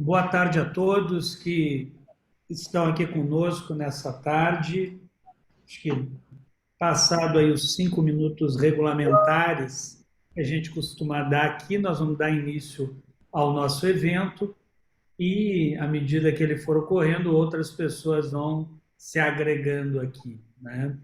Boa tarde a todos que estão aqui conosco nessa tarde. Acho que passado aí os 5 minutos regulamentares que a gente costuma dar aqui, nós vamos dar início ao nosso evento e, à medida que ele for ocorrendo, outras pessoas vão se agregando aqui, né?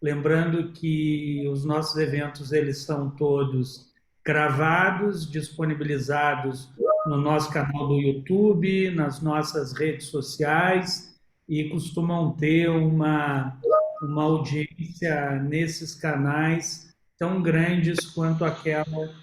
Lembrando que os nossos eventos eles são todos gravados, disponibilizados no nosso canal do YouTube, nas nossas redes sociais e costumam ter uma audiência nesses canais tão grandes quanto aquela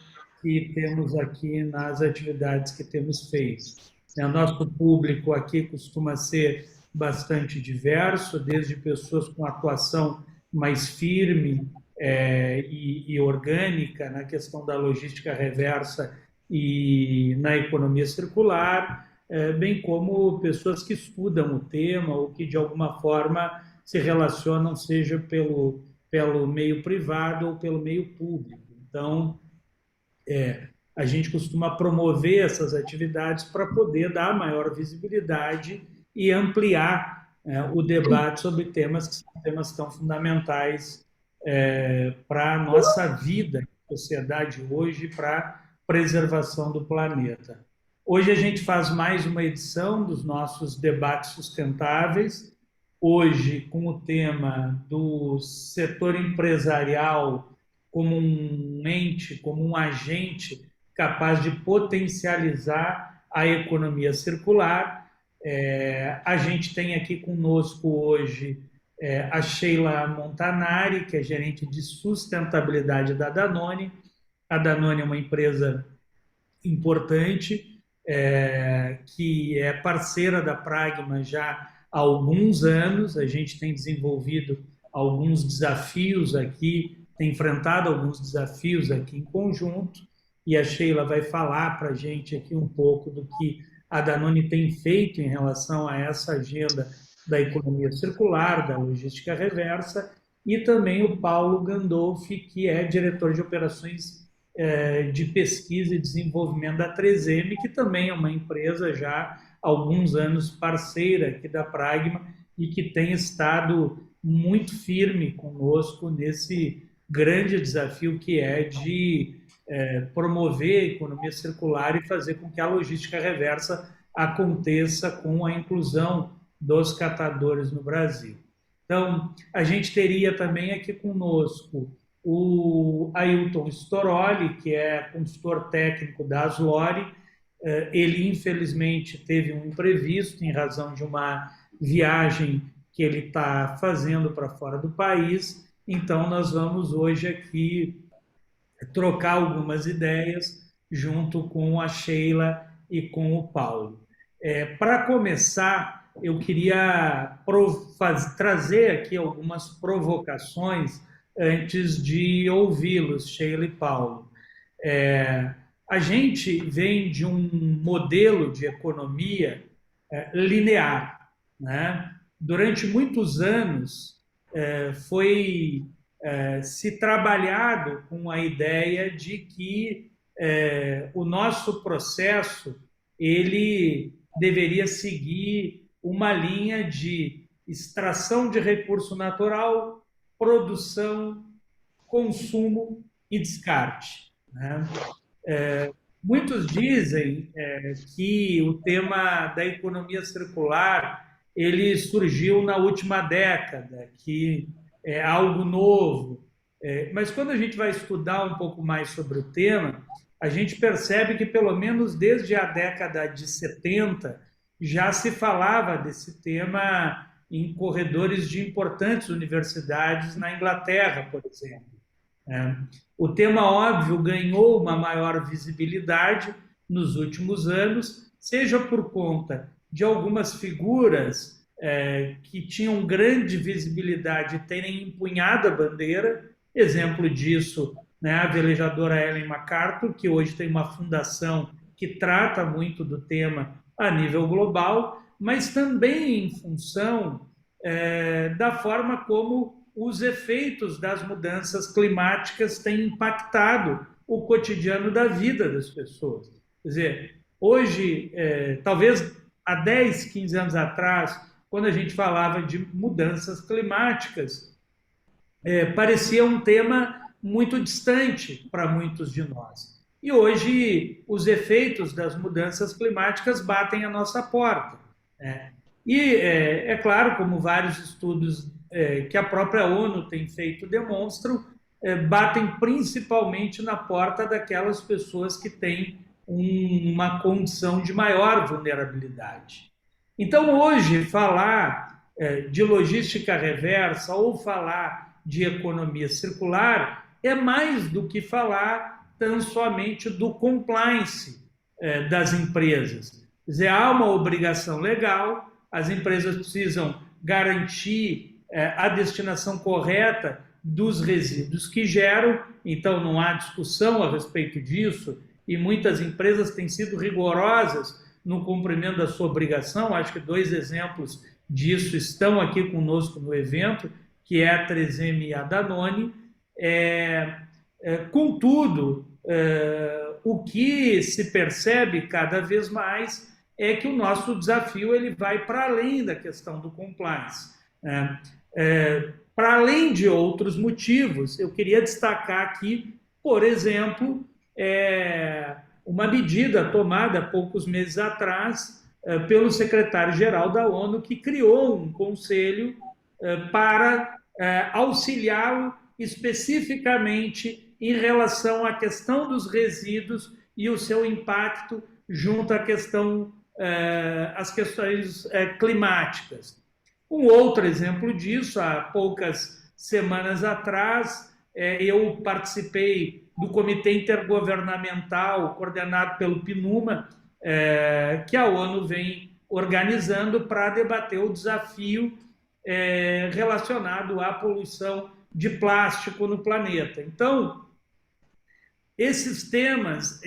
que temos aqui nas atividades que temos feito. O nosso público aqui costuma ser bastante diverso, desde pessoas com atuação mais firme e orgânica na questão da logística reversa e na economia circular, bem como pessoas que estudam o tema ou que, de alguma forma, se relacionam, seja pelo meio privado ou pelo meio público. Então, a gente costuma promover essas atividades para poder dar maior visibilidade e ampliar o debate sobre temas que são temas tão fundamentais para a nossa vida em sociedade hoje, para a preservação do planeta. Hoje a gente faz mais uma edição dos nossos debates sustentáveis, hoje com o tema do setor empresarial como um ente, como um agente capaz de potencializar a economia circular. A gente tem aqui conosco hoje a Sheila Montanari, que é gerente de sustentabilidade da Danone. A Danone é uma empresa importante, que é parceira da Pragma já há alguns anos. A gente tem desenvolvido alguns desafios aqui, tem enfrentado alguns desafios aqui em conjunto, e a Sheila vai falar para a gente aqui um pouco do que a Danone tem feito em relação a essa agenda da economia circular, da logística reversa, e também o Paulo Gandolfi, que é diretor de operações de pesquisa e desenvolvimento da 3M, que também é uma empresa já há alguns anos parceira aqui da Pragma e que tem estado muito firme conosco nesse grande desafio que é de promover a economia circular e fazer com que a logística reversa aconteça com a inclusão dos catadores no Brasil. Então, a gente teria também aqui conosco o Ailton Storoli, que é consultor técnico da Aslore. Ele, infelizmente, teve um imprevisto em razão de uma viagem que ele está fazendo para fora do país. Então, nós vamos hoje aqui trocar algumas ideias junto com a Sheila e com o Paulo. Para começar, eu queria trazer aqui algumas provocações antes de ouvi-los, Sheila e Paulo. A gente vem de um modelo de economia linear, né? Durante muitos anos foi se trabalhado com a ideia de que o nosso processo ele deveria seguir uma linha de extração de recurso natural, produção, consumo e descarte, né? Muitos dizem que o tema da economia circular ele surgiu na última década, que é algo novo. Mas quando a gente vai estudar um pouco mais sobre o tema, a gente percebe que pelo menos desde a década de 70 já se falava desse tema em corredores de importantes universidades na Inglaterra, por exemplo. O tema, óbvio, ganhou uma maior visibilidade nos últimos anos, seja por conta de algumas figuras que tinham grande visibilidade terem empunhado a bandeira. Exemplo disso, né, a velejadora Ellen MacArthur, que hoje tem uma fundação que trata muito do tema a nível global, mas também em função da forma como os efeitos das mudanças climáticas têm impactado o cotidiano da vida das pessoas. Quer dizer, Hoje, talvez há 10, 15 anos atrás, quando a gente falava de mudanças climáticas, parecia um tema muito distante para muitos de nós. E hoje os efeitos das mudanças climáticas batem à nossa porta, né? E é claro, como vários estudos que a própria ONU tem feito demonstram, batem principalmente na porta daquelas pessoas que têm uma condição de maior vulnerabilidade. Então, hoje, falar de logística reversa ou falar de economia circular é mais do que falar tão somente do compliance das empresas. Quer dizer, há uma obrigação legal, as empresas precisam garantir a destinação correta dos resíduos que geram, então não há discussão a respeito disso, e muitas empresas têm sido rigorosas no cumprimento da sua obrigação. Acho que 2 exemplos disso estão aqui conosco no evento, que é a 3M e a Danone. Contudo, o que se percebe cada vez mais é que o nosso desafio ele vai para além da questão do compliance. Para além de outros motivos, eu queria destacar aqui, por exemplo, uma medida tomada há poucos meses atrás pelo secretário-geral da ONU, que criou um conselho para auxiliá-lo especificamente em relação à questão dos resíduos e o seu impacto junto à questão, às questões climáticas. Um outro exemplo disso, há poucas semanas atrás, eu participei do Comitê Intergovernamental, coordenado pelo PNUMA, que a ONU vem organizando para debater o desafio relacionado à poluição de plástico no planeta. Então, esses temas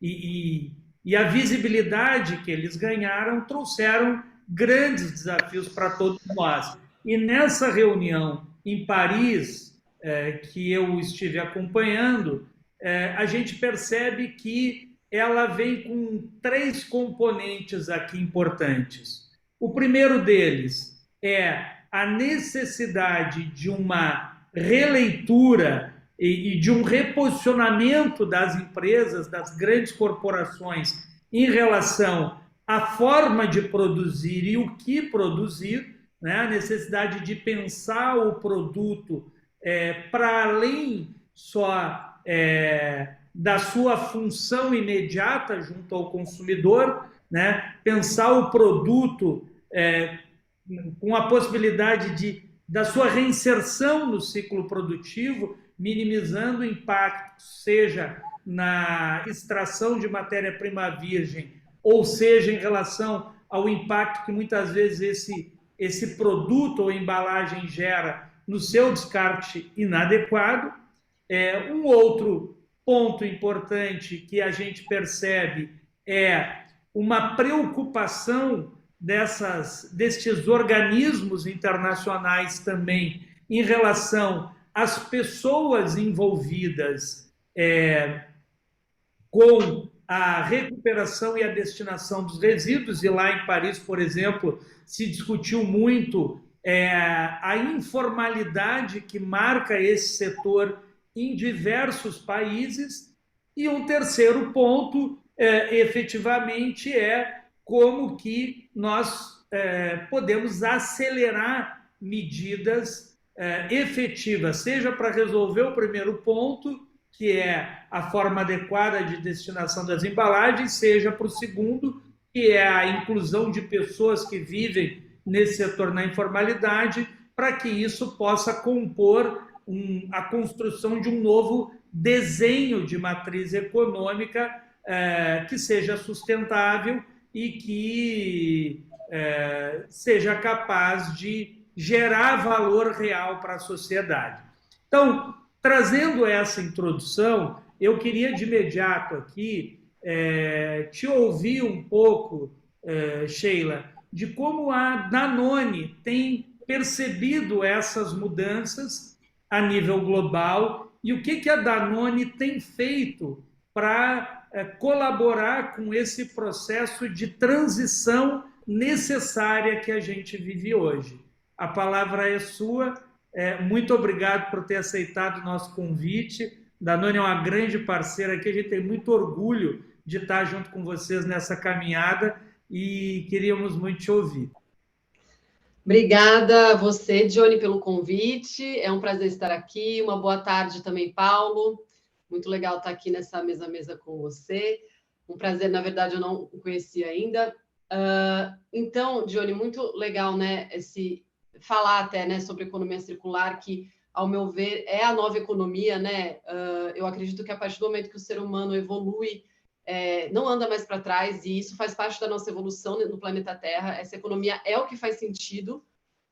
e a visibilidade que eles ganharam trouxeram grandes desafios para todos nós. E nessa reunião em Paris, que eu estive acompanhando, a gente percebe que ela vem com 3 componentes aqui importantes. O primeiro deles é a necessidade de uma releitura e de um reposicionamento das empresas, das grandes corporações, em relação à forma de produzir e o que produzir, né? A necessidade de pensar o produto para além só da sua função imediata junto ao consumidor, né? Pensar o produto com a possibilidade da sua reinserção no ciclo produtivo, minimizando o impacto, seja na extração de matéria-prima virgem, ou seja, em relação ao impacto que muitas vezes esse produto ou embalagem gera no seu descarte inadequado. Um outro ponto importante que a gente percebe é uma preocupação destes organismos internacionais também em relação às pessoas envolvidas com a recuperação e a destinação dos resíduos. E lá em Paris, por exemplo, se discutiu muito a informalidade que marca esse setor em diversos países. E um terceiro ponto, efetivamente, é como que nós podemos acelerar medidas efetivas, seja para resolver o primeiro ponto, que é a forma adequada de destinação das embalagens, seja para o segundo, que é a inclusão de pessoas que vivem nesse setor na informalidade, para que isso possa compor a construção de um novo desenho de matriz econômica que seja sustentável e que seja capaz de gerar valor real para a sociedade. Então, trazendo essa introdução, eu queria de imediato aqui te ouvir um pouco, Sheila, de como a Danone tem percebido essas mudanças a nível global e o que a Danone tem feito para colaborar com esse processo de transição necessária que a gente vive hoje. A palavra é sua. Muito obrigado por ter aceitado o nosso convite. Danone é uma grande parceira aqui, a gente tem muito orgulho de estar junto com vocês nessa caminhada e queríamos muito te ouvir. Obrigada a você, Johnny, pelo convite. É um prazer estar aqui. Uma boa tarde também, Paulo. Muito legal estar aqui nessa mesa com você. Um prazer, na verdade, eu não o conhecia ainda. Então, Johnny, muito legal, né, falar até, né, sobre economia circular, que, ao meu ver, é a nova economia, né? Eu acredito que a partir do momento que o ser humano evolui, não anda mais para trás, e isso faz parte da nossa evolução no planeta Terra. Essa economia é o que faz sentido,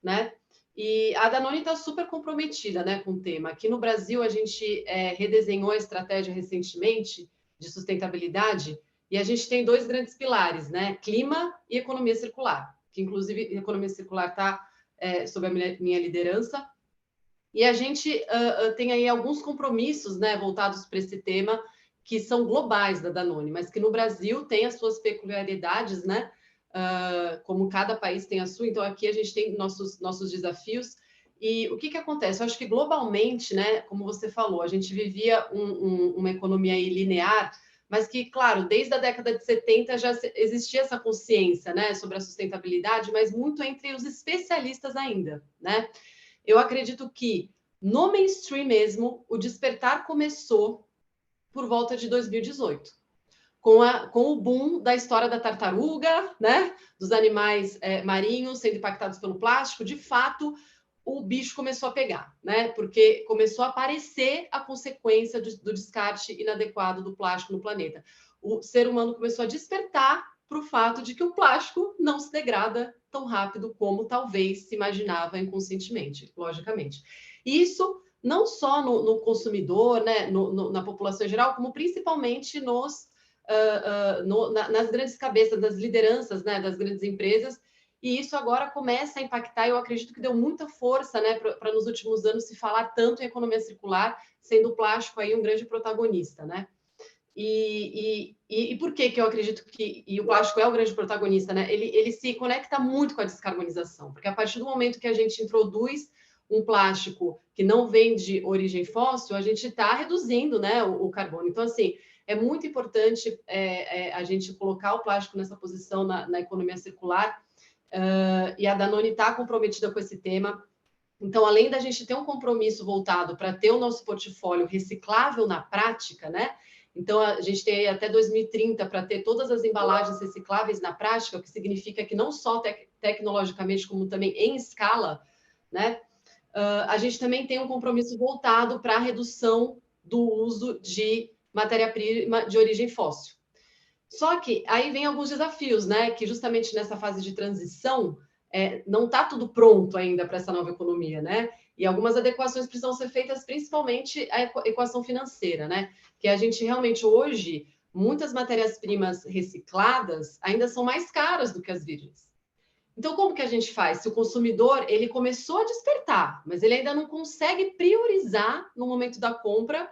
né? E a Danone está super comprometida, né, com o tema. Aqui no Brasil, a gente redesenhou a estratégia recentemente de sustentabilidade, e a gente tem dois grandes pilares, né? Clima e economia circular, que inclusive a economia circular está sob a minha liderança. E a gente tem aí alguns compromissos, né, voltados para esse tema, que são globais da Danone, mas que no Brasil tem as suas peculiaridades, né? Como cada país tem a sua, então aqui a gente tem nossos desafios. E o que acontece? Eu acho que globalmente, né, como você falou, a gente vivia uma economia aí linear, mas que, claro, desde a década de 70 já existia essa consciência, né, sobre a sustentabilidade, mas muito entre os especialistas ainda, né? Eu acredito que no mainstream mesmo, o despertar começou por volta de 2018, com o boom da história da tartaruga, né? Dos animais marinhos sendo impactados pelo plástico. De fato, o bicho começou a pegar, né? Porque começou a aparecer a consequência do descarte inadequado do plástico no planeta. O ser humano começou a despertar para o fato de que o plástico não se degrada tão rápido como talvez se imaginava inconscientemente, logicamente. Isso não só no consumidor, né, na população em geral, como principalmente nas grandes cabeças, das lideranças, né, das grandes empresas. E isso agora começa a impactar. Eu acredito que deu muita força, né, para nos últimos anos se falar tanto em economia circular, sendo o plástico aí um grande protagonista, né? E por que eu acredito que o plástico é o grande protagonista, né? Ele se conecta muito com a descarbonização, porque a partir do momento que a gente introduz um plástico que não vem de origem fóssil, a gente está reduzindo, né, o carbono. Então, assim, é muito importante a gente colocar o plástico nessa posição na economia circular, e a Danone está comprometida com esse tema. Então, além da gente ter um compromisso voltado para ter o nosso portfólio reciclável na prática, né? Então, a gente tem até 2030 para ter todas as embalagens recicláveis na prática, o que significa que não só tecnologicamente, como também em escala, né? A gente também tem um compromisso voltado para a redução do uso de matéria-prima de origem fóssil. Só que aí vem alguns desafios, né? Que justamente nessa fase de transição não está tudo pronto ainda para essa nova economia, né? E algumas adequações precisam ser feitas, principalmente a equação financeira, né? Que a gente realmente hoje, muitas matérias-primas recicladas ainda são mais caras do que as virgens. Então, como que a gente faz? Se o consumidor ele começou a despertar, mas ele ainda não consegue priorizar no momento da compra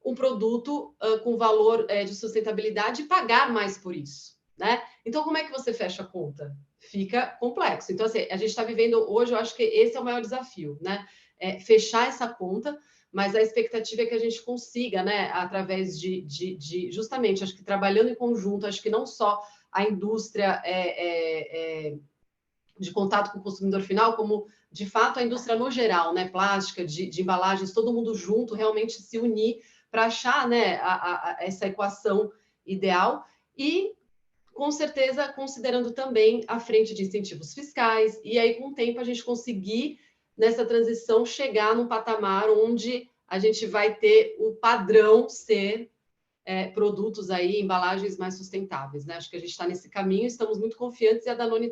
um produto com valor de sustentabilidade e pagar mais por isso, né? Então, como é que você fecha a conta? Fica complexo. Então, assim, a gente está vivendo hoje, eu acho que esse é o maior desafio, né? Fechar essa conta, mas a expectativa é que a gente consiga, né, através de justamente, acho que trabalhando em conjunto, acho que não só a indústria de contato com o consumidor final, como de fato a indústria no geral, né, plástica, de embalagens, todo mundo junto, realmente se unir para achar, né, essa equação ideal e, com certeza, considerando também a frente de incentivos fiscais, e aí, com o tempo, a gente conseguir, nessa transição, chegar num patamar onde a gente vai ter o padrão ser produtos aí, embalagens mais sustentáveis, né? Acho que a gente está nesse caminho, estamos muito confiantes e a Danone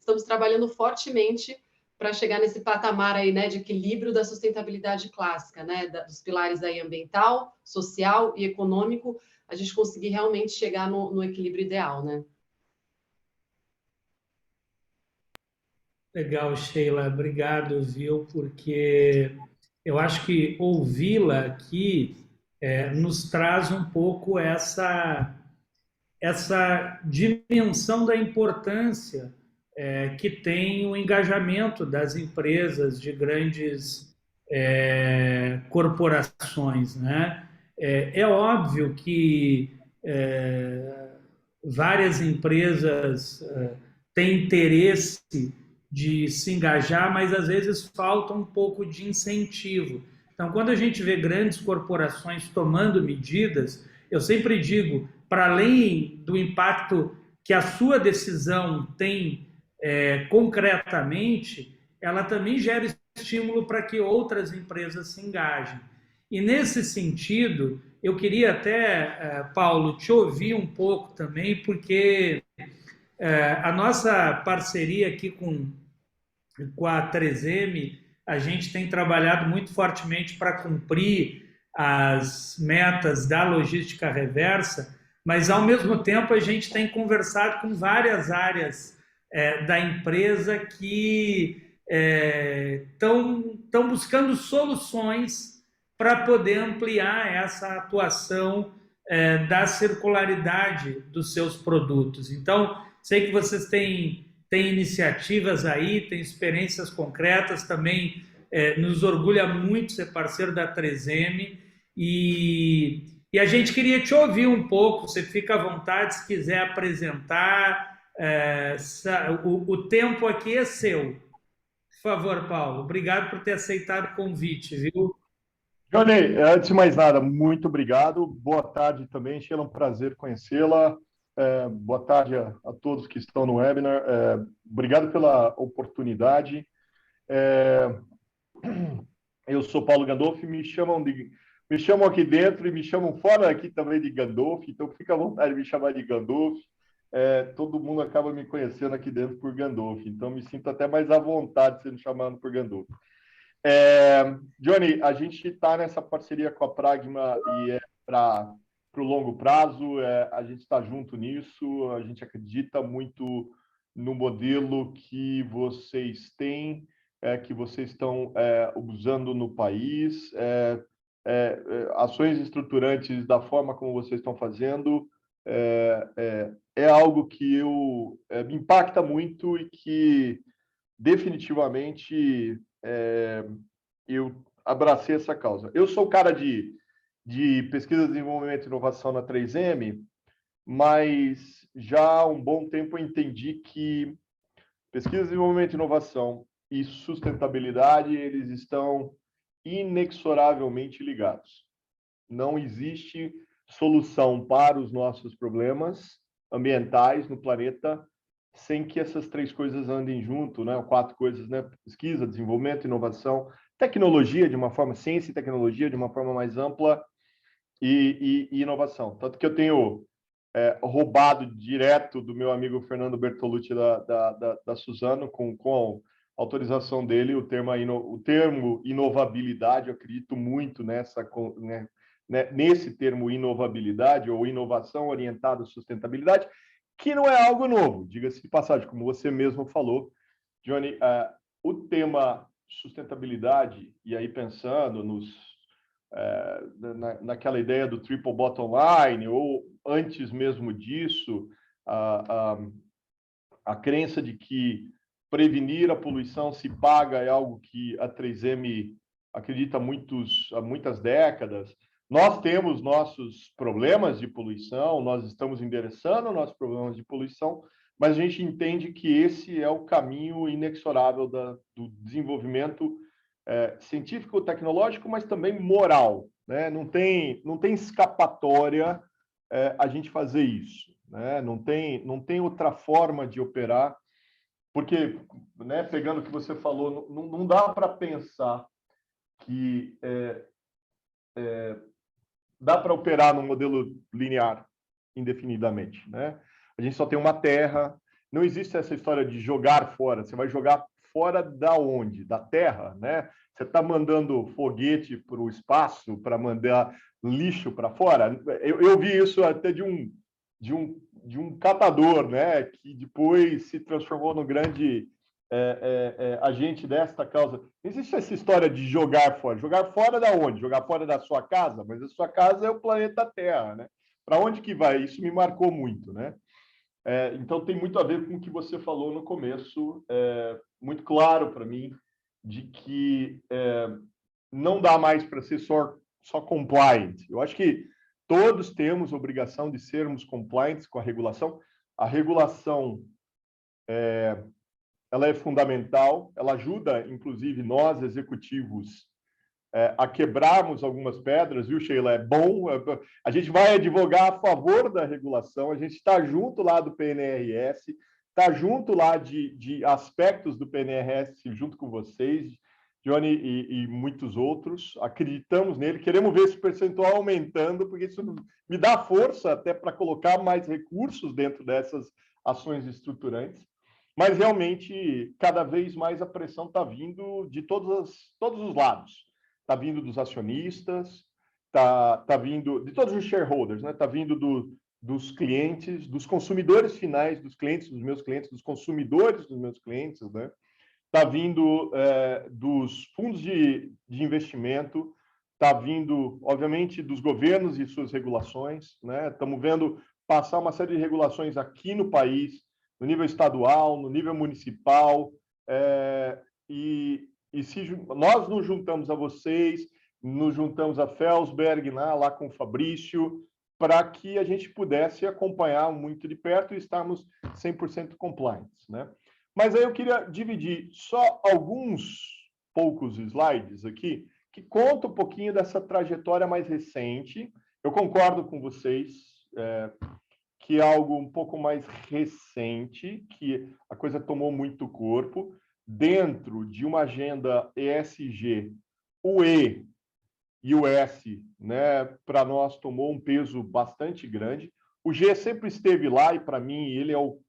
estamos trabalhando fortemente para chegar nesse patamar aí, né, de equilíbrio da sustentabilidade clássica, né, dos pilares aí ambiental, social e econômico, a gente conseguir realmente chegar no equilíbrio ideal, né? Legal, Sheila, obrigado, viu? Porque eu acho que ouvi-la aqui nos traz um pouco essa dimensão da importância que tem o engajamento das empresas de grandes corporações, né? É óbvio que várias empresas têm interesse de se engajar, mas às vezes falta um pouco de incentivo. Então, quando a gente vê grandes corporações tomando medidas, eu sempre digo, para além do impacto que a sua decisão tem concretamente, ela também gera estímulo para que outras empresas se engajem. E nesse sentido, eu queria até, Paulo, te ouvir um pouco também, porque a nossa parceria aqui com a 3M, a gente tem trabalhado muito fortemente para cumprir as metas da logística reversa, mas ao mesmo tempo a gente tem conversado com várias áreas da empresa que estão buscando soluções para poder ampliar essa atuação da circularidade dos seus produtos. Então, sei que vocês têm iniciativas aí, têm experiências concretas, também nos orgulha muito ser parceiro da 3M e a gente queria te ouvir um pouco, você fica à vontade se quiser apresentar, o tempo aqui é seu. Por favor, Paulo, obrigado por ter aceitado o convite, viu? Johnny, antes de mais nada, muito obrigado. Boa tarde também, Sheila, um prazer conhecê-la. Boa tarde a todos que estão no webinar. Obrigado pela oportunidade. Eu sou Paulo Gandolfi, me chamam aqui dentro e me chamam fora aqui também de Gandolfi, então fica à vontade de me chamar de Gandolfi. Todo mundo acaba me conhecendo aqui dentro por Gandolfi, então me sinto até mais à vontade sendo chamado por Gandolfi. Johnny, a gente está nessa parceria com a Pragma e para o longo prazo, a gente está junto nisso, a gente acredita muito no modelo que vocês têm, que vocês estão usando no país, ações estruturantes da forma como vocês estão fazendo, é algo que me impacta muito e que definitivamente eu abracei essa causa. Eu sou o cara de pesquisa, desenvolvimento e inovação na 3M, mas já há um bom tempo eu entendi que pesquisa, desenvolvimento e inovação e sustentabilidade, eles estão inexoravelmente ligados. Não existe solução para os nossos problemas ambientais no planeta sem que essas três coisas andem junto, né? 4 coisas, né? Pesquisa, desenvolvimento, inovação, tecnologia de uma forma, ciência e tecnologia de uma forma mais ampla e inovação. Tanto que eu tenho roubado direto do meu amigo Fernando Bertolucci da Suzano, com a autorização dele, o termo inovabilidade. Eu acredito muito nesse termo inovabilidade ou inovação orientada à sustentabilidade, que não é algo novo, diga-se de passagem, como você mesmo falou, Johnny. O tema sustentabilidade, e aí pensando naquela ideia do triple bottom line, ou antes mesmo disso, a crença de que prevenir a poluição se paga é algo que a 3M acredita há muitas décadas. Nós temos nossos problemas de poluição, nós estamos endereçando nossos problemas de poluição, mas a gente entende que esse é o caminho inexorável do desenvolvimento científico, tecnológico, mas também moral, né? Não tem escapatória a gente fazer isso, né? Não tem outra forma de operar, porque, né, pegando o que você falou, não dá para pensar que dá para operar num modelo linear indefinidamente, né? A gente só tem uma Terra, não existe essa história de jogar fora. Você vai jogar fora da onde? Da Terra, né? Você está mandando foguete para o espaço para mandar lixo para fora? Eu vi isso até de um catador, né? Que depois se transformou no grande agente desta causa. Existe essa história de jogar fora. Jogar fora da onde? Jogar fora da sua casa? Mas a sua casa é o planeta Terra, né? Para onde que vai? Isso me marcou muito, né? Então, tem muito a ver com o que você falou no começo, muito claro para mim, de que não dá mais para ser só compliant. Eu acho que todos temos obrigação de sermos compliant com a regulação. A regulação ela é fundamental, ela ajuda, inclusive, nós, executivos, a quebrarmos algumas pedras, viu, Sheila? É bom, a gente vai advogar a favor da regulação, a gente está junto lá do PNRS, está junto lá de aspectos do PNRS, junto com vocês, Johnny e muitos outros, acreditamos nele, queremos ver esse percentual aumentando, porque isso me dá força até para colocar mais recursos dentro dessas ações estruturantes. Mas, realmente, cada vez mais a pressão está vindo de todos os lados. Está vindo dos acionistas, está vindo de todos os shareholders, né? Está vindo dos clientes, dos consumidores finais, dos clientes, dos meus clientes, dos consumidores dos meus clientes, né? Está vindo dos fundos de investimento, está vindo, obviamente, dos governos e suas regulações, né? Estamos vendo passar uma série de regulações aqui no país, no nível estadual, no nível municipal, e se nós nos juntamos a vocês, nos juntamos a Felsberg, lá com o Fabrício, para que a gente pudesse acompanhar muito de perto e estarmos 100% compliance, né? Mas aí eu queria dividir só alguns poucos slides aqui, que contam um pouquinho dessa trajetória mais recente. Eu concordo com vocês, que é algo um pouco mais recente, que a coisa tomou muito corpo, dentro de uma agenda ESG, o E e o S, né, para nós tomou um peso bastante grande. O G sempre esteve lá e, para mim, ele é o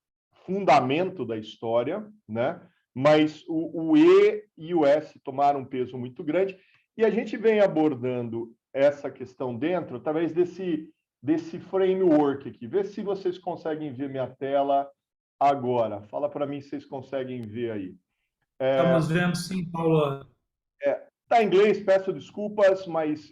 fundamento da história, né? Mas o E e o S tomaram um peso muito grande e a gente vem abordando essa questão dentro através desse framework aqui. Vê se vocês conseguem ver minha tela agora. Fala para mim se vocês conseguem ver aí. Estamos vendo sim, Paulo. Está em inglês, peço desculpas, mas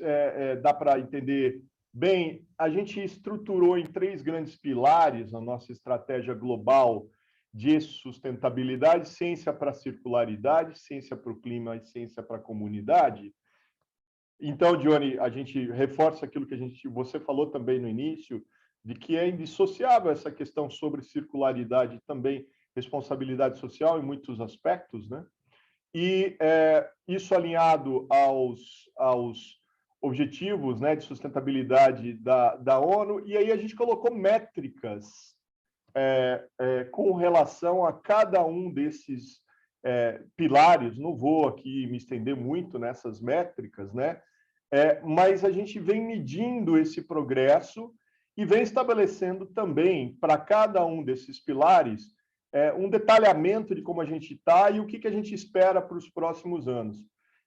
dá para entender bem. A gente estruturou em 3 grandes pilares a nossa estratégia global de sustentabilidade: ciência para a circularidade, ciência para o clima e ciência para a comunidade. Então, Johnny, a gente reforça aquilo que você falou também no início, de que é indissociável essa questão sobre circularidade e também responsabilidade social em muitos aspectos, né? E isso alinhado aos objetivos, né, de sustentabilidade da ONU, e aí a gente colocou métricas com relação a cada um desses pilares. Não vou aqui me estender muito nessas métricas, né? Mas a gente vem medindo esse progresso e vem estabelecendo também para cada um desses pilares um detalhamento de como a gente está e o que a gente espera para os próximos anos.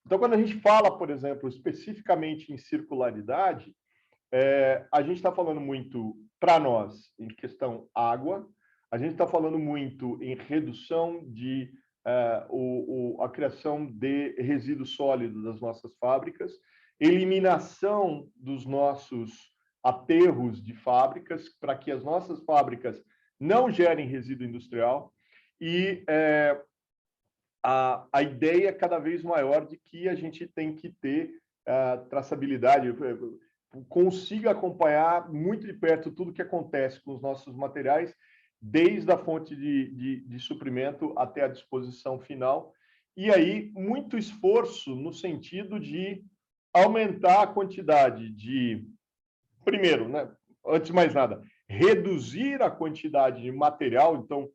Então, quando a gente fala, por exemplo, especificamente em circularidade, a gente está falando muito, para nós, em questão água, a gente está falando muito em redução a criação de resíduos sólidos das nossas fábricas, eliminação dos nossos aterros de fábricas, para que as nossas fábricas não gerem resíduo industrial, e a ideia cada vez maior de que a gente tem que ter traçabilidade, consiga acompanhar muito de perto tudo que acontece com os nossos materiais, desde a fonte de suprimento até a disposição final. E aí, muito esforço no sentido de aumentar a quantidade primeiro, né, antes de mais nada, reduzir a quantidade de material. Então,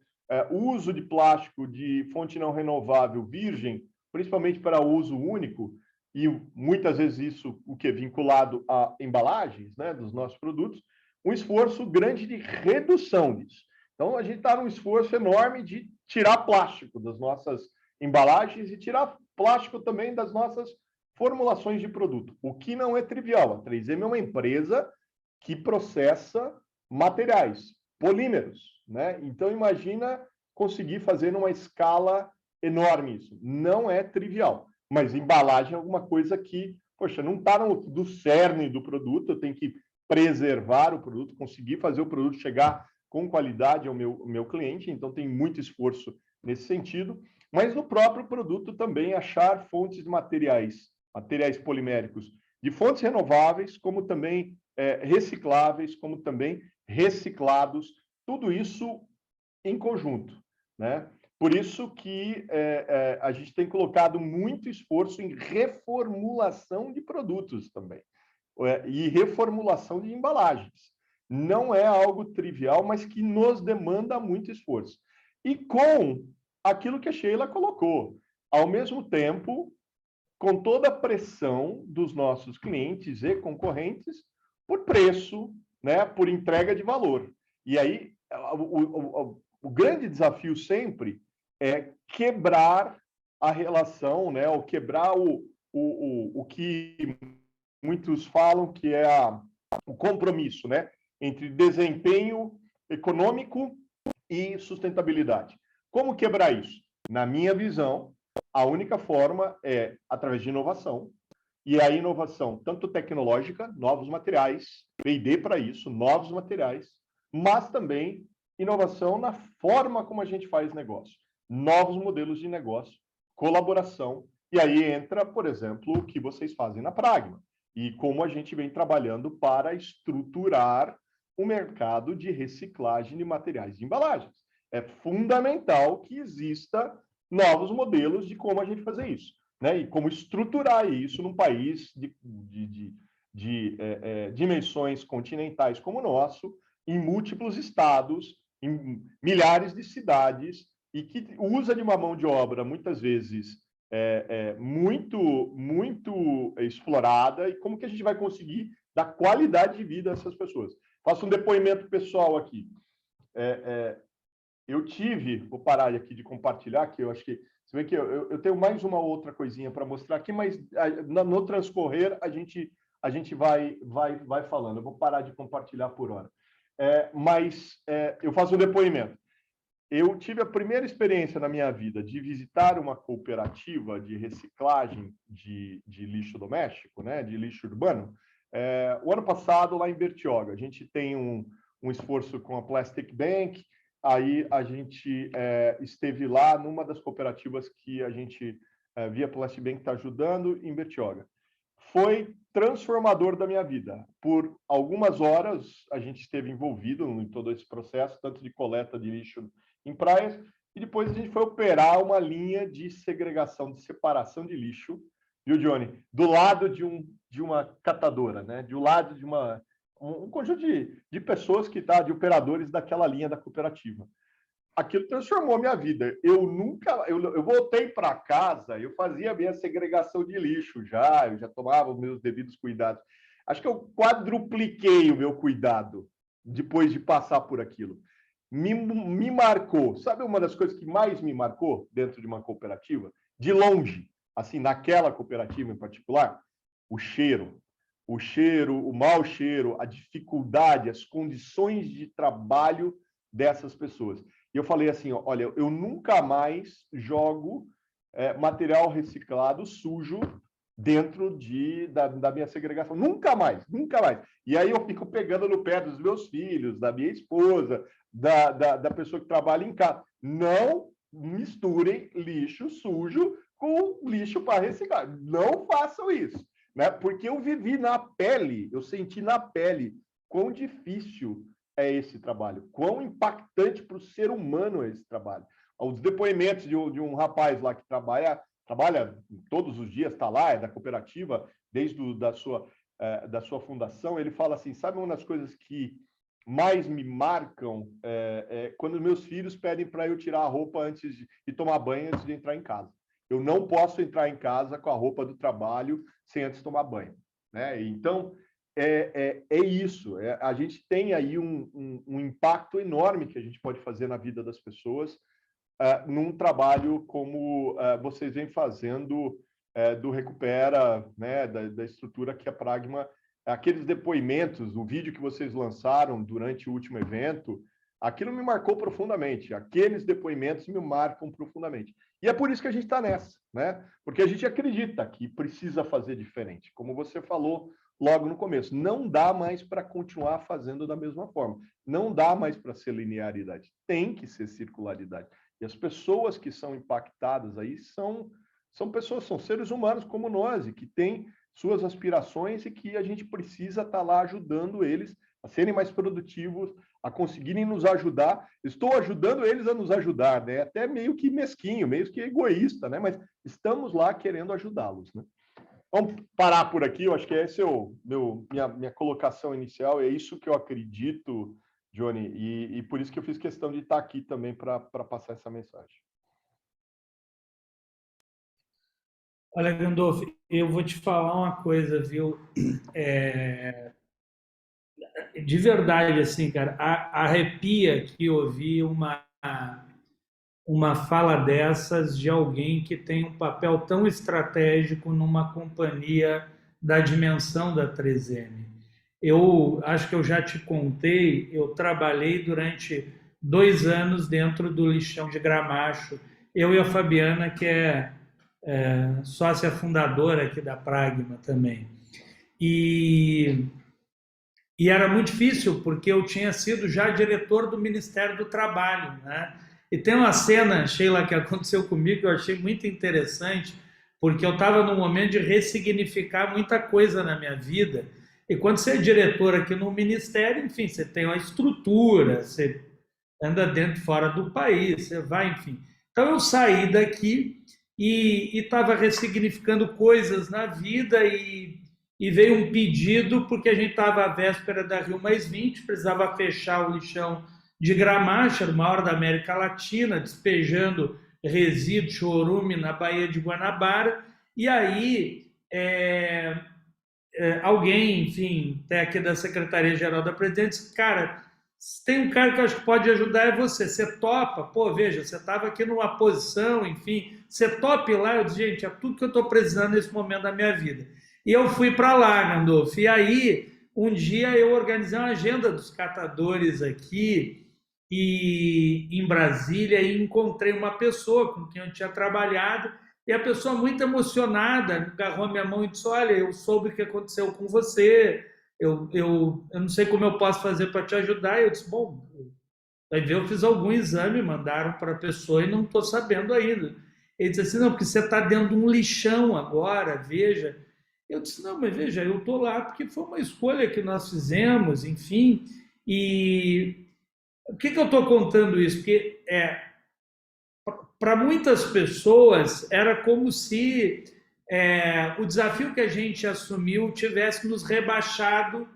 o uso de plástico de fonte não renovável virgem, principalmente para uso único, e muitas vezes isso o que é vinculado a embalagens, né, dos nossos produtos, um esforço grande de redução disso. Então, a gente está num esforço enorme de tirar plástico das nossas embalagens e tirar plástico também das nossas formulações de produto, o que não é trivial. A 3M é uma empresa que processa materiais, polímeros, né? Então, imagina conseguir fazer numa escala enorme isso. Não é trivial. Mas embalagem é alguma coisa que, poxa, não está do cerne do produto, eu tenho que preservar o produto, conseguir fazer o produto chegar com qualidade ao meu cliente, então tem muito esforço nesse sentido, mas no próprio produto também achar fontes de materiais poliméricos, de fontes renováveis, como também recicláveis, como também reciclados, tudo isso em conjunto, né? Por isso que a gente tem colocado muito esforço em reformulação de produtos também, e reformulação de embalagens. Não é algo trivial, mas que nos demanda muito esforço. E com aquilo que a Sheila colocou, ao mesmo tempo, com toda a pressão dos nossos clientes e concorrentes por preço, né, por entrega de valor. E aí, o grande desafio sempre é quebrar a relação, né, ou quebrar o que muitos falam que é o compromisso, né, entre desempenho econômico e sustentabilidade. Como quebrar isso? Na minha visão, a única forma é através de inovação, e a inovação tanto tecnológica, novos materiais, P&D para isso, novos materiais, mas também inovação na forma como a gente faz negócio, novos modelos de negócio, colaboração, e aí entra, por exemplo, o que vocês fazem na Pragma, e como a gente vem trabalhando para estruturar o mercado de reciclagem de materiais de embalagens. É fundamental que exista novos modelos de como a gente fazer isso, né? E como estruturar isso num país de dimensões continentais como o nosso, em múltiplos estados, em milhares de cidades, e que usa de uma mão de obra, muitas vezes, muito explorada, e como que a gente vai conseguir dar qualidade de vida a essas pessoas. Faço um depoimento pessoal aqui. Eu vou parar aqui de compartilhar, que eu acho que, você vê que eu tenho mais uma outra coisinha para mostrar aqui, mas no transcorrer a gente vai falando. Eu vou parar de compartilhar por hora. Mas eu faço um depoimento. Eu tive a primeira experiência na minha vida de visitar uma cooperativa de reciclagem de lixo doméstico, né, de lixo urbano, o ano passado lá em Bertioga. A gente tem um esforço com a Plastic Bank. Aí a gente esteve lá numa das cooperativas que a gente, via Plastic Bank, está ajudando, em Bertioga. Foi transformador da minha vida. Por algumas horas a gente esteve envolvido em todo esse processo, tanto de coleta de lixo em praias, e depois a gente foi operar uma linha de segregação, de separação de lixo, viu, Johnny? Do lado de uma catadora, né? Do lado de um conjunto de pessoas de operadores daquela linha da cooperativa. Aquilo transformou minha vida. Eu voltei para casa, eu fazia a minha segregação de lixo eu já tomava os meus devidos cuidados. Acho que eu quadrupliquei o meu cuidado depois de passar por aquilo. Me marcou. Sabe uma das coisas que mais me marcou dentro de uma cooperativa? De longe, assim, naquela cooperativa em particular, o cheiro, o mau cheiro, a dificuldade, as condições de trabalho dessas pessoas. E eu falei assim, olha, eu nunca mais jogo material reciclado sujo dentro da minha segregação. Nunca mais, nunca mais. E aí eu fico pegando no pé dos meus filhos, da minha esposa, da pessoa que trabalha em casa. Não misturem lixo sujo com lixo para reciclar. Não façam isso, né? Porque eu vivi na pele, eu senti na pele quão difícil é esse trabalho, quão impactante para o ser humano é esse trabalho. Os depoimentos de um rapaz lá que trabalha todos os dias, está lá, é da cooperativa, desde da sua fundação, ele fala assim, sabe uma das coisas que mais me marcam quando meus filhos pedem para eu tirar a roupa antes de tomar banho, antes de entrar em casa. Eu não posso entrar em casa com a roupa do trabalho sem antes tomar banho, né? Então, é isso. A gente tem aí um impacto enorme que a gente pode fazer na vida das pessoas num trabalho como vocês vêm fazendo do Recupera, né, da estrutura que a Pragma, aqueles depoimentos, o vídeo que vocês lançaram durante o último evento, aquilo me marcou profundamente. Aqueles depoimentos me marcam profundamente. E é por isso que a gente está nessa, né? Porque a gente acredita que precisa fazer diferente. Como você falou logo no começo, não dá mais para continuar fazendo da mesma forma. Não dá mais para ser linearidade. Tem que ser circularidade. E as pessoas que são impactadas aí são pessoas, são seres humanos como nós, e que têm suas aspirações e que a gente precisa estar lá ajudando eles a serem mais produtivos, a conseguirem nos ajudar. Estou ajudando eles a nos ajudar, né? Até meio que mesquinho, meio que egoísta, né? Mas estamos lá querendo ajudá-los, né? Vamos parar por aqui, eu acho que essa é minha colocação inicial, é isso que eu acredito, Johnny, e por isso que eu fiz questão de estar aqui também para passar essa mensagem. Olha, Gandolf, eu vou te falar uma coisa, viu? De verdade, assim, cara, arrepia que ouvir uma fala dessas de alguém que tem um papel tão estratégico numa companhia da dimensão da 3M. Eu acho que eu já te contei, eu trabalhei durante 2 anos dentro do lixão de Gramacho, eu e a Fabiana, que é sócia fundadora aqui da Pragma também. E era muito difícil, porque eu tinha sido já diretor do Ministério do Trabalho, né? E tem uma cena, Sheila, que aconteceu comigo, que eu achei muito interessante, porque eu estava num momento de ressignificar muita coisa na minha vida. E quando você é diretor aqui no Ministério, enfim, você tem uma estrutura, você anda dentro e fora do país, você vai, enfim. Então eu saí daqui e estava ressignificando coisas na vida e veio um pedido, porque a gente estava à véspera da Rio+20, precisava fechar o lixão de Gramacho, era o maior da América Latina, despejando resíduo, chorume na Baía de Guanabara, e aí alguém, enfim, até aqui da Secretaria-Geral da Presidência, disse, cara, tem um cara que eu acho que pode ajudar, é você topa? Pô, veja, você estava aqui numa posição, enfim, você topa ir lá? Eu disse, gente, é tudo que eu estou precisando nesse momento da minha vida. E eu fui para lá, Gandolf, e aí um dia eu organizei uma agenda dos catadores aqui em Brasília e encontrei uma pessoa com quem eu tinha trabalhado, e a pessoa muito emocionada agarrou minha mão e disse, olha, eu soube o que aconteceu com você, eu não sei como eu posso fazer para te ajudar. E eu disse, bom, vai ver, eu fiz algum exame, mandaram para a pessoa e não estou sabendo ainda. Ele disse assim, não, porque você está dentro de um lixão agora, veja. Eu disse, não, mas veja, eu estou lá porque foi uma escolha que nós fizemos, enfim. E por que eu estou contando isso? Porque para muitas pessoas era como se o desafio que a gente assumiu tivesse nos rebaixado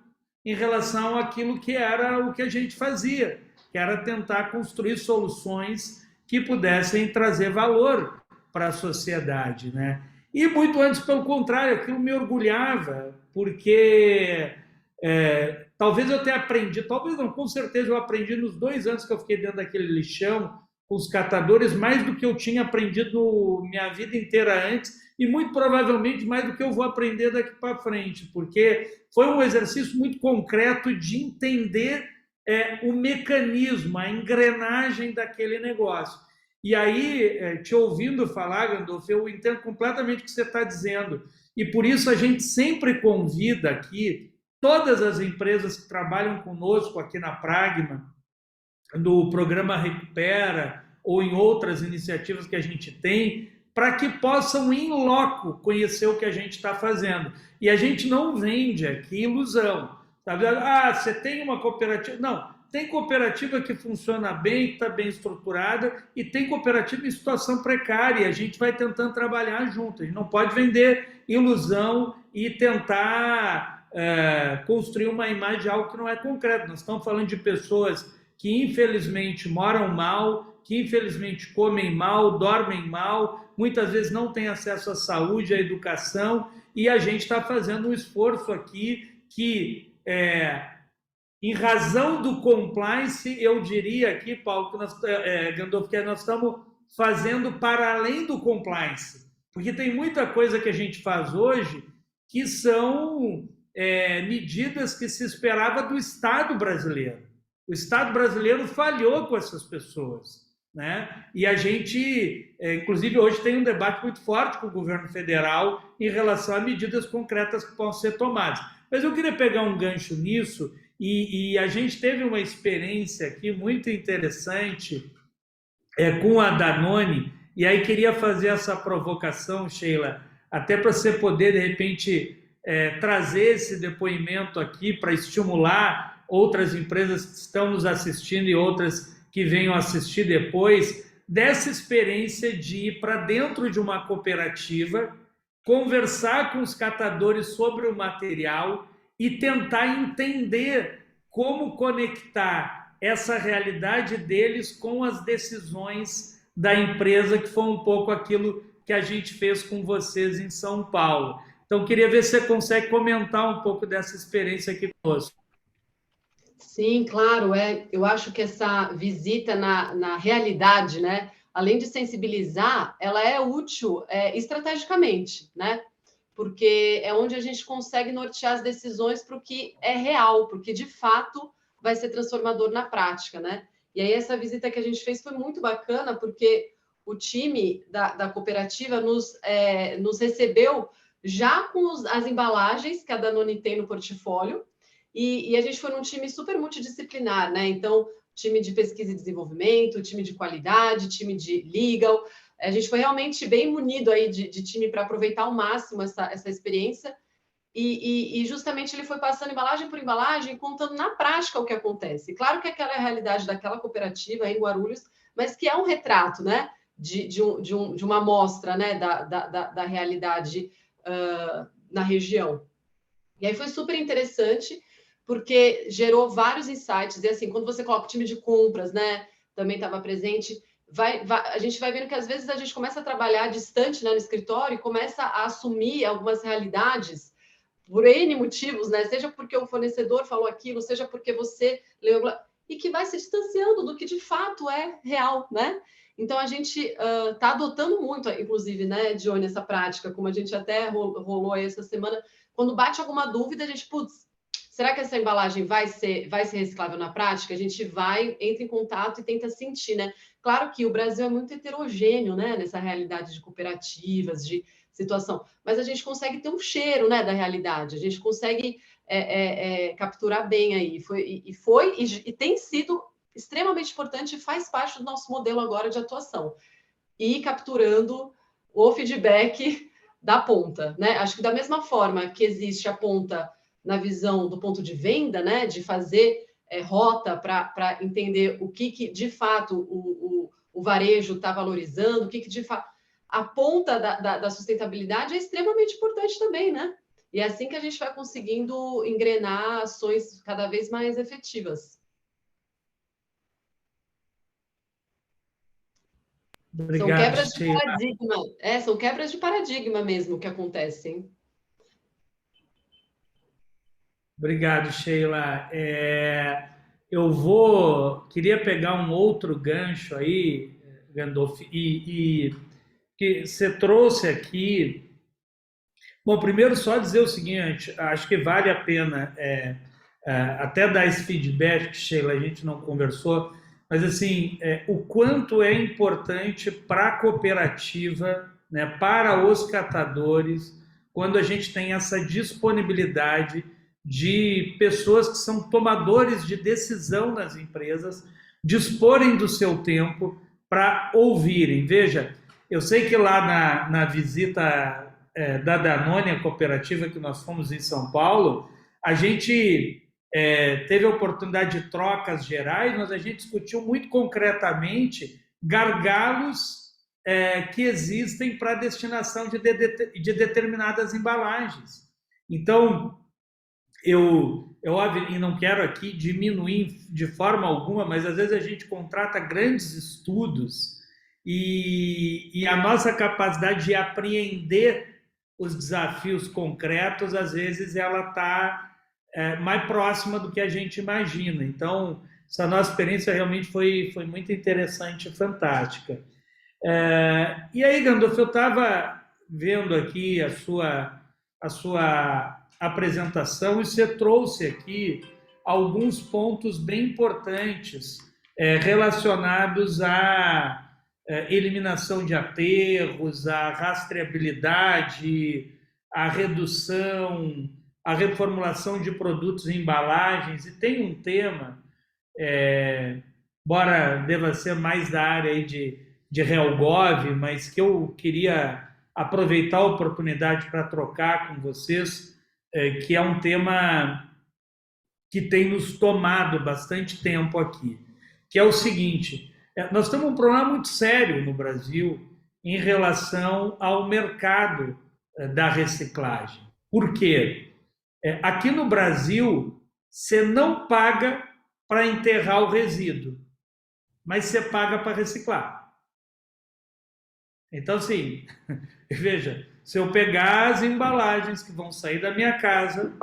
em relação àquilo que era o que a gente fazia, que era tentar construir soluções que pudessem trazer valor para a sociedade, né? E muito antes, pelo contrário, aquilo me orgulhava, porque talvez eu tenha aprendido, talvez não, com certeza eu aprendi nos 2 anos que eu fiquei dentro daquele lixão, com os catadores, mais do que eu tinha aprendido minha vida inteira antes, e muito provavelmente mais do que eu vou aprender daqui para frente, porque foi um exercício muito concreto de entender o mecanismo, a engrenagem daquele negócio. E aí, te ouvindo falar, Gandolf, eu entendo completamente o que você está dizendo. E por isso a gente sempre convida aqui todas as empresas que trabalham conosco aqui na Pragma, no programa Recupera ou em outras iniciativas que a gente tem, para que possam, em loco, conhecer o que a gente está fazendo. E a gente não vende aqui ilusão. Sabe? Ah, você tem uma cooperativa... Não. Tem cooperativa que funciona bem, que está bem estruturada, e tem cooperativa em situação precária. A gente vai tentando trabalhar junto. A gente não pode vender ilusão e tentar construir uma imagem de algo que não é concreto. Nós estamos falando de pessoas que, infelizmente, moram mal, que, infelizmente, comem mal, dormem mal, muitas vezes não têm acesso à saúde, à educação, e a gente está fazendo um esforço aqui que... em razão do compliance, eu diria aqui, Paulo, Gandolf, que nós estamos fazendo para além do compliance, porque tem muita coisa que a gente faz hoje que são medidas que se esperava do Estado brasileiro. o Estado brasileiro falhou com essas pessoas, né? E a gente, inclusive, hoje tem um debate muito forte com o governo federal em relação a medidas concretas que possam ser tomadas. Mas eu queria pegar um gancho nisso, e a gente teve uma experiência aqui muito interessante com a Danone, e aí queria fazer essa provocação, Sheila, até para você poder, de repente, trazer esse depoimento aqui para estimular outras empresas que estão nos assistindo e outras que venham assistir depois, dessa experiência de ir para dentro de uma cooperativa, conversar com os catadores sobre o material e tentar entender como conectar essa realidade deles com as decisões da empresa, que foi um pouco aquilo que a gente fez com vocês em São Paulo. Então, queria ver se você consegue comentar um pouco dessa experiência aqui conosco. Sim, claro. Eu acho que essa visita na realidade, né, além de sensibilizar, ela é útil estrategicamente, né? Porque é onde a gente consegue nortear as decisões para o que é real, porque de fato vai ser transformador na prática, né? E aí essa visita que a gente fez foi muito bacana, porque o time da cooperativa nos recebeu já com as embalagens que a Danone tem no portfólio, e a gente foi num time super multidisciplinar, né? Então, time de pesquisa e desenvolvimento, time de qualidade, time de legal. A gente foi realmente bem munido aí de time para aproveitar ao máximo essa experiência. E justamente ele foi passando embalagem por embalagem, contando na prática o que acontece. Claro que aquela é a realidade daquela cooperativa em Guarulhos, mas que é um retrato, né? De uma amostra, né? Da realidade na região. E aí foi super interessante, porque gerou vários insights. E assim, quando você coloca o time de compras, né? Também estava presente. A gente vai vendo que às vezes a gente começa a trabalhar distante, né, no escritório e começa a assumir algumas realidades por N motivos, né? Seja porque o fornecedor falou aquilo, seja porque você leu, e que vai se distanciando do que de fato é real, né? Então a gente está adotando muito, inclusive, né, Johnny, essa prática, como a gente até rolou aí essa semana. Quando bate alguma dúvida, a gente, putz, será que essa embalagem vai ser reciclável na prática? A gente entra em contato e tenta sentir, né? Claro que o Brasil é muito heterogêneo, né? Nessa realidade de cooperativas, de situação, mas a gente consegue ter um cheiro, né, da realidade, a gente consegue capturar bem aí. E tem sido extremamente importante e faz parte do nosso modelo agora de atuação. E capturando o feedback da ponta, né? Acho que da mesma forma que existe a ponta na visão do ponto de venda, né, de fazer rota para entender o que de fato o varejo está valorizando, o que de fato... A ponta da sustentabilidade é extremamente importante também, né? E é assim que a gente vai conseguindo engrenar ações cada vez mais efetivas. Obrigado, são quebras Sheila. de paradigma. São quebras de paradigma mesmo que acontecem. Obrigado, Sheila. Queria pegar um outro gancho aí, Gandolf, e que você trouxe aqui. Bom, primeiro só dizer o seguinte, acho que vale a pena até dar esse feedback, Sheila, a gente não conversou, mas assim, o quanto é importante para a cooperativa, né, para os catadores, quando a gente tem essa disponibilidade de pessoas que são tomadores de decisão nas empresas, disporem do seu tempo para ouvirem. Veja, eu sei que lá na visita da Danone, a cooperativa que nós fomos em São Paulo, a gente teve a oportunidade de trocas gerais, mas a gente discutiu muito concretamente gargalos que existem para a destinação de determinadas embalagens. Então, eu não quero aqui diminuir de forma alguma, mas às vezes a gente contrata grandes estudos e a nossa capacidade de apreender os desafios concretos, às vezes ela está mais próxima do que a gente imagina. Então, essa nossa experiência realmente foi muito interessante e fantástica. E aí, Gandolf, eu estava vendo aqui a sua apresentação e você trouxe aqui alguns pontos bem importantes relacionados à eliminação de aterros, à rastreabilidade, à redução, à reformulação de produtos e embalagens. E tem um tema, embora deva ser mais da área aí de Helgov, mas que eu queria aproveitar a oportunidade para trocar com vocês, que é um tema que tem nos tomado bastante tempo aqui, que é o seguinte: nós temos um problema muito sério no Brasil em relação ao mercado da reciclagem. Por quê? Aqui no Brasil, você não paga para enterrar o resíduo, mas você paga para reciclar. Então, assim, veja, se eu pegar as embalagens que vão sair da minha casa,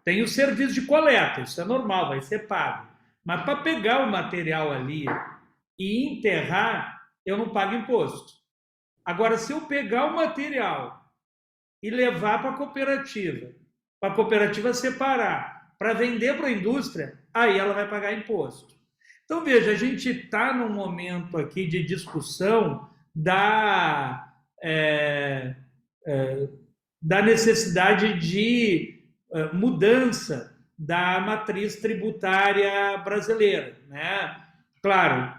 tem o serviço de coleta, isso é normal, vai ser pago. Mas para pegar o material ali e enterrar, eu não pago imposto. Agora, se eu pegar o material e levar para a cooperativa separar, para vender para a indústria, aí ela vai pagar imposto. Então, veja, a gente está num momento aqui de discussão da necessidade de mudança da matriz tributária brasileira, né? Claro,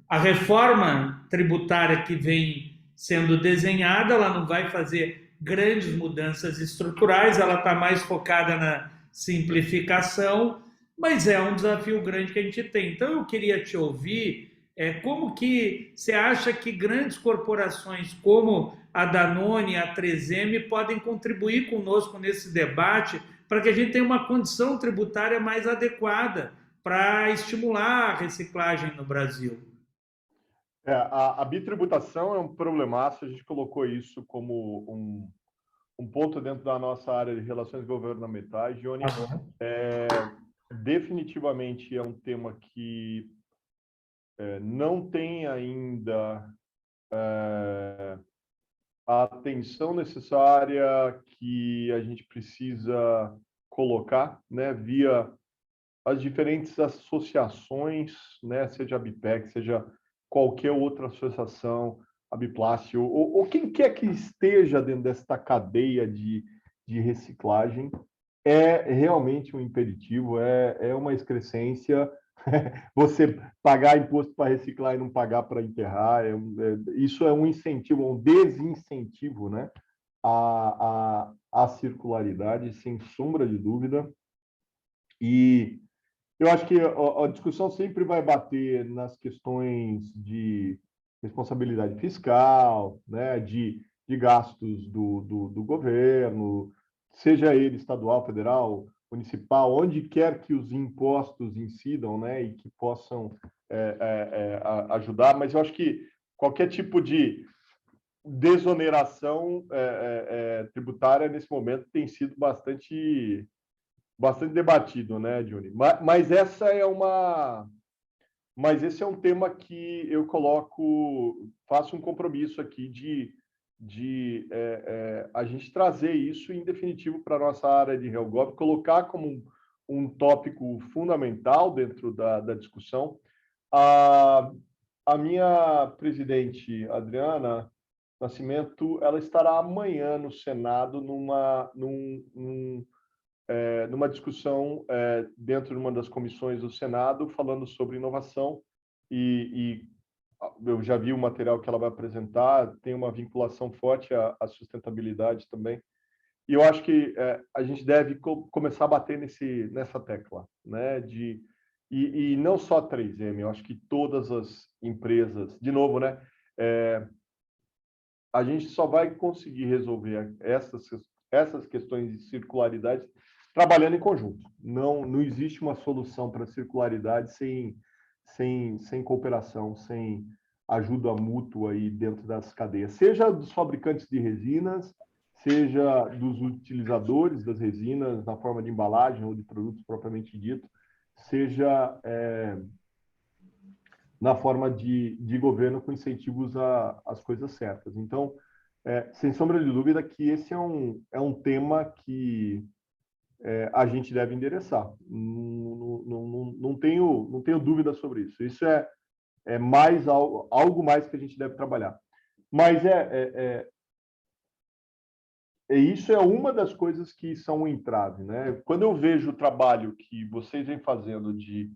a reforma tributária que vem sendo desenhada, ela não vai fazer grandes mudanças estruturais, ela está mais focada na simplificação, mas é um desafio grande que a gente tem. Então, eu queria te ouvir como que você acha que grandes corporações como a Danone e a 3M podem contribuir conosco nesse debate para que a gente tenha uma condição tributária mais adequada para estimular a reciclagem no Brasil? A bitributação é um problemaço, a gente colocou isso como um ponto dentro da nossa área de relações governamentais. Johnny, definitivamente é um tema que não tem ainda a atenção necessária que a gente precisa colocar, né, via as diferentes associações, né, seja a BIPEC, seja qualquer outra associação, a Biplast, ou quem quer que esteja dentro desta cadeia de reciclagem, é realmente um imperativo, é uma excrescência. Você pagar imposto para reciclar e não pagar para enterrar, isso é um incentivo, um desincentivo, né, à circularidade, sem sombra de dúvida. E eu acho que a discussão sempre vai bater nas questões de responsabilidade fiscal, né, de gastos do governo, seja ele estadual, federal, municipal, onde quer que os impostos incidam, né, e que possam ajudar. Mas eu acho que qualquer tipo de desoneração tributária nesse momento tem sido bastante debatido, né, Johnny? Mas esse é um tema que eu faço um compromisso aqui de a gente trazer isso em definitivo para a nossa área de Helgov, colocar como um tópico fundamental dentro da discussão. A minha presidente, Adriana Nascimento, ela estará amanhã no Senado numa discussão dentro de uma das comissões do Senado, falando sobre inovação, e eu já vi o material que ela vai apresentar, tem uma vinculação forte à sustentabilidade também, e eu acho que a gente deve começar a bater nessa tecla, né, e não só a 3M, eu acho que todas as empresas, de novo, né, a gente só vai conseguir resolver essas questões de circularidade trabalhando em conjunto. Não existe uma solução para a circularidade sem cooperação, sem ajuda mútua aí dentro das cadeias, seja dos fabricantes de resinas, seja dos utilizadores das resinas na forma de embalagem ou de produtos propriamente dito, seja na forma de governo com incentivos às coisas certas. Então, sem sombra de dúvida que esse é um tema que a gente deve endereçar. Não tenho dúvida sobre isso. Isso é mais algo mais que a gente deve trabalhar. Mas isso é uma das coisas que são um entrave, né? Quando eu vejo o trabalho que vocês vêm fazendo de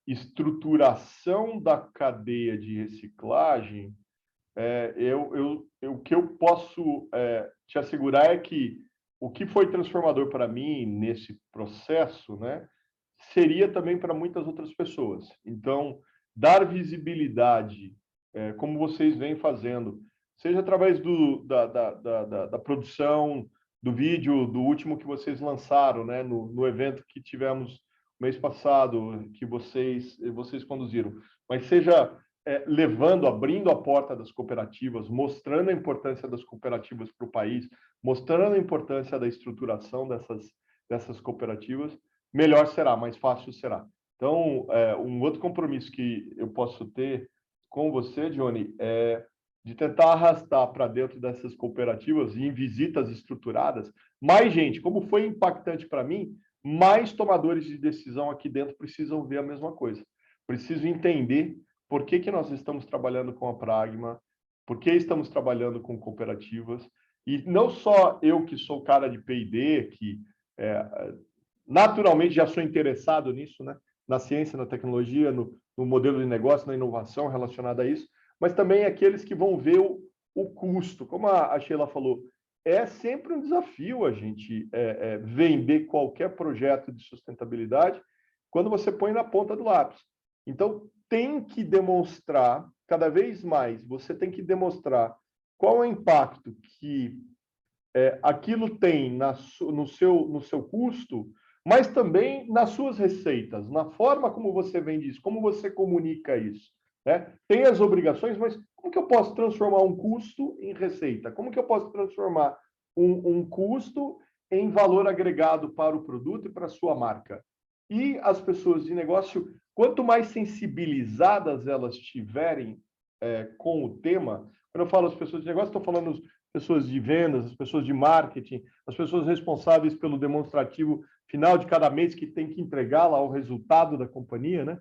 estruturação da cadeia de reciclagem, o que eu posso te assegurar é que o que foi transformador para mim nesse processo, né, seria também para muitas outras pessoas. Então, dar visibilidade, como vocês vêm fazendo, seja através da produção do vídeo, do último que vocês lançaram, né, no evento que tivemos mês passado, que vocês conduziram, mas seja levando, abrindo a porta das cooperativas, mostrando a importância das cooperativas para o país, mostrando a importância da estruturação dessas cooperativas, melhor será, mais fácil será. Então, um outro compromisso que eu posso ter com você, Johnny, é de tentar arrastar para dentro dessas cooperativas e em visitas estruturadas mais gente. Como foi impactante para mim, mais tomadores de decisão aqui dentro precisam ver a mesma coisa. Precisam entender por que nós estamos trabalhando com a Pragma, por que estamos trabalhando com cooperativas, e não só eu que sou cara de P&D, que naturalmente já sou interessado nisso, né? Na ciência, na tecnologia, no modelo de negócio, na inovação relacionada a isso, mas também aqueles que vão ver o custo. Como a Sheila falou, é sempre um desafio a gente vender qualquer projeto de sustentabilidade quando você põe na ponta do lápis. Então, tem que demonstrar, cada vez mais, você tem que demonstrar qual é o impacto que aquilo tem no seu custo, mas também nas suas receitas, na forma como você vende isso, como você comunica isso. Né? Tem as obrigações, mas como que eu posso transformar um custo em receita? Como que eu posso transformar um custo em valor agregado para o produto e para a sua marca? E as pessoas de negócio, quanto mais sensibilizadas elas estiverem com o tema, quando eu falo as pessoas de negócio, estou falando as pessoas de vendas, as pessoas de marketing, as pessoas responsáveis pelo demonstrativo final de cada mês que tem que entregar lá o resultado da companhia, né?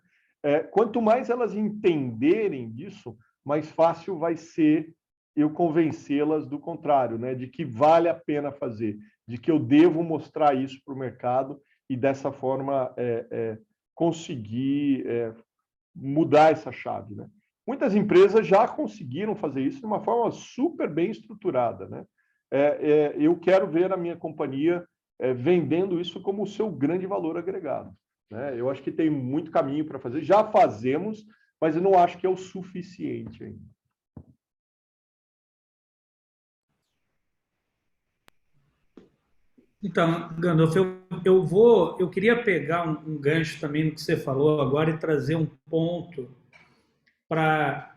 Quanto mais elas entenderem disso, mais fácil vai ser eu convencê-las do contrário, né? De que vale a pena fazer, de que eu devo mostrar isso para o mercado e dessa forma conseguir mudar essa chave, né? Muitas empresas já conseguiram fazer isso de uma forma super bem estruturada, né? Eu quero ver a minha companhia vendendo isso como o seu grande valor agregado, né? Eu acho que tem muito caminho para fazer. Já fazemos, mas eu não acho que é o suficiente ainda. Então, Gandolfo, eu queria pegar um gancho também no que você falou agora e trazer um ponto para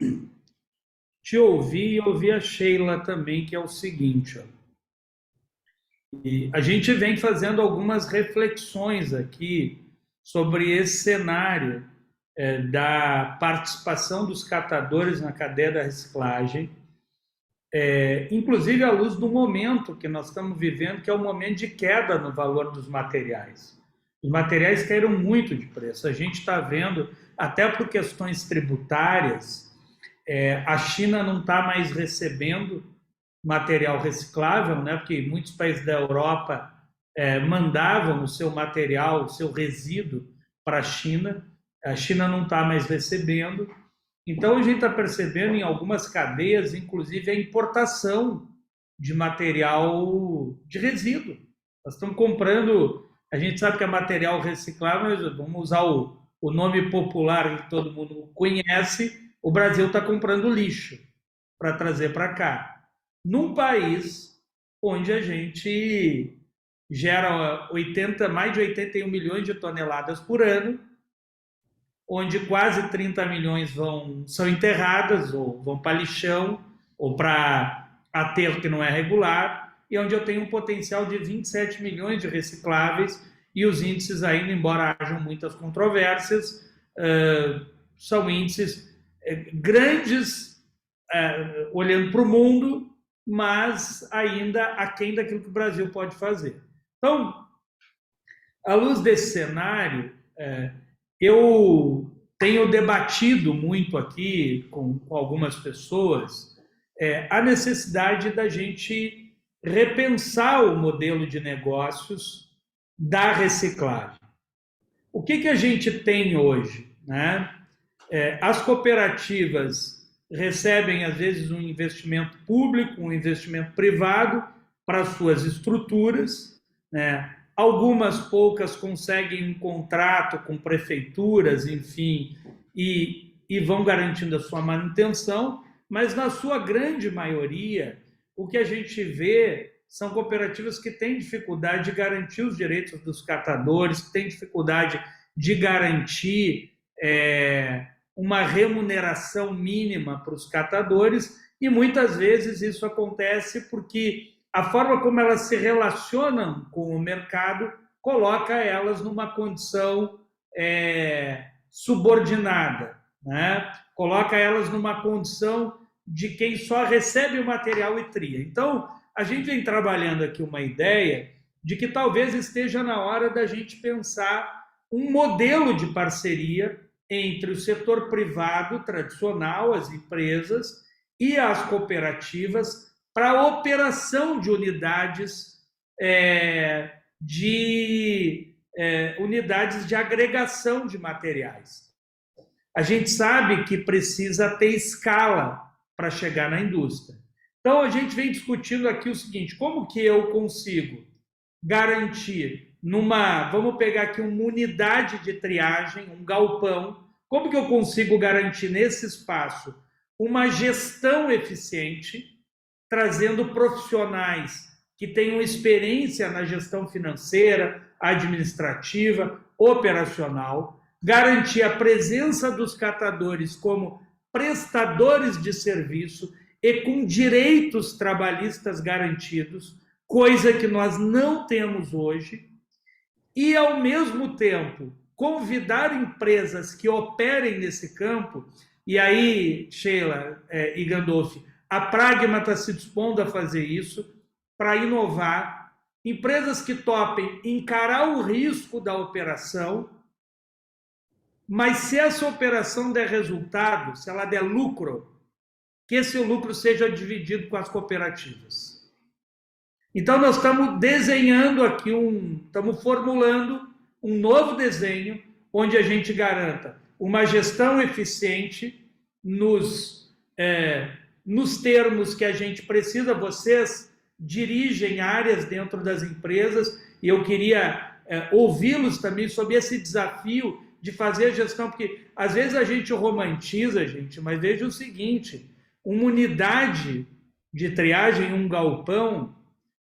te ouvir e ouvir a Sheila também, que é o seguinte, ó. E a gente vem fazendo algumas reflexões aqui sobre esse cenário da participação dos catadores na cadeia da reciclagem, inclusive à luz do momento que nós estamos vivendo, que é o momento de queda no valor dos materiais. Os materiais caíram muito de preço. A gente está vendo, até por questões tributárias, a China não está mais recebendo material reciclável, né? Porque muitos países da Europa mandavam o seu material, o seu resíduo para a China não está mais recebendo. Então, a gente está percebendo em algumas cadeias, inclusive, a importação de material de resíduo. Nós estamos comprando, a gente sabe que é material reciclável, mas vamos usar o nome popular que todo mundo conhece, o Brasil está comprando lixo para trazer para cá. Num país onde a gente gera mais de 81 milhões de toneladas por ano, onde quase 30 milhões são enterradas, ou vão para lixão, ou para aterro que não é regular, e onde eu tenho um potencial de 27 milhões de recicláveis, e os índices ainda, embora hajam muitas controvérsias, são índices grandes, olhando para o mundo, mas ainda aquém daquilo que o Brasil pode fazer. Então, à luz desse cenário, eu tenho debatido muito aqui com algumas pessoas a necessidade da gente repensar o modelo de negócios da reciclagem. O que a gente tem hoje, né? As cooperativas recebem, às vezes, um investimento público, um investimento privado para suas estruturas, né? Algumas poucas conseguem um contrato com prefeituras, enfim, e vão garantindo a sua manutenção, mas na sua grande maioria, o que a gente vê são cooperativas que têm dificuldade de garantir os direitos dos catadores, que têm dificuldade de garantir uma remuneração mínima para os catadores, e muitas vezes isso acontece porque a forma como elas se relacionam com o mercado coloca elas numa condição subordinada, né? Coloca elas numa condição de quem só recebe o material e tria. Então, a gente vem trabalhando aqui uma ideia de que talvez esteja na hora da gente pensar um modelo de parceria entre o setor privado tradicional, as empresas, e as cooperativas para a operação de unidades unidades de agregação de materiais. A gente sabe que precisa ter escala para chegar na indústria. Então, a gente vem discutindo aqui o seguinte: como que eu consigo garantir vamos pegar aqui uma unidade de triagem, um galpão, como que eu consigo garantir nesse espaço uma gestão eficiente, trazendo profissionais que tenham experiência na gestão financeira, administrativa, operacional, garantir a presença dos catadores como prestadores de serviço e com direitos trabalhistas garantidos, coisa que nós não temos hoje, e, ao mesmo tempo, convidar empresas que operem nesse campo. E aí, Sheila e Gandolf, a Pragma está se dispondo a fazer isso para inovar. Empresas que topem encarar o risco da operação, mas se essa operação der resultado, se ela der lucro, que esse lucro seja dividido com as cooperativas. Então, nós estamos desenhando aqui estamos formulando um novo desenho onde a gente garanta uma gestão eficiente nos termos que a gente precisa. Vocês dirigem áreas dentro das empresas e eu queria ouvi-los também sobre esse desafio de fazer a gestão, porque às vezes a gente romantiza, mas veja o seguinte: uma unidade de triagem, um galpão,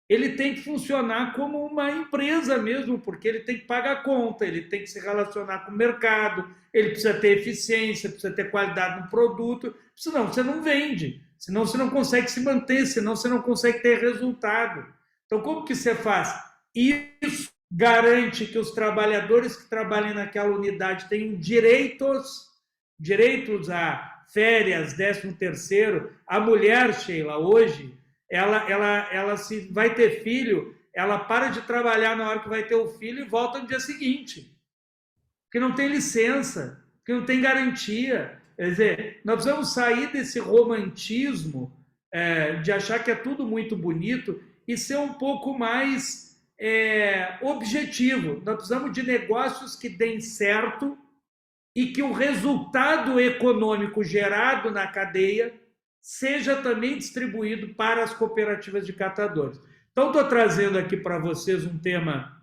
ele tem que funcionar como uma empresa mesmo, porque ele tem que pagar conta, ele tem que se relacionar com o mercado, ele precisa ter eficiência, precisa ter qualidade no produto, senão você não vende, senão você não consegue se manter, senão você não consegue ter resultado. Então, como que você faz? Isso garante que os trabalhadores que trabalhem naquela unidade tenham direitos a férias, 13º. A mulher, Sheila, hoje, ela se vai ter filho, ela para de trabalhar na hora que vai ter o filho e volta no dia seguinte, porque não tem licença, porque não tem garantia. Quer dizer, nós precisamos sair desse romantismo de achar que é tudo muito bonito e ser um pouco mais objetivo. Nós precisamos de negócios que deem certo e que o resultado econômico gerado na cadeia seja também distribuído para as cooperativas de catadores. Então, estou trazendo aqui para vocês um tema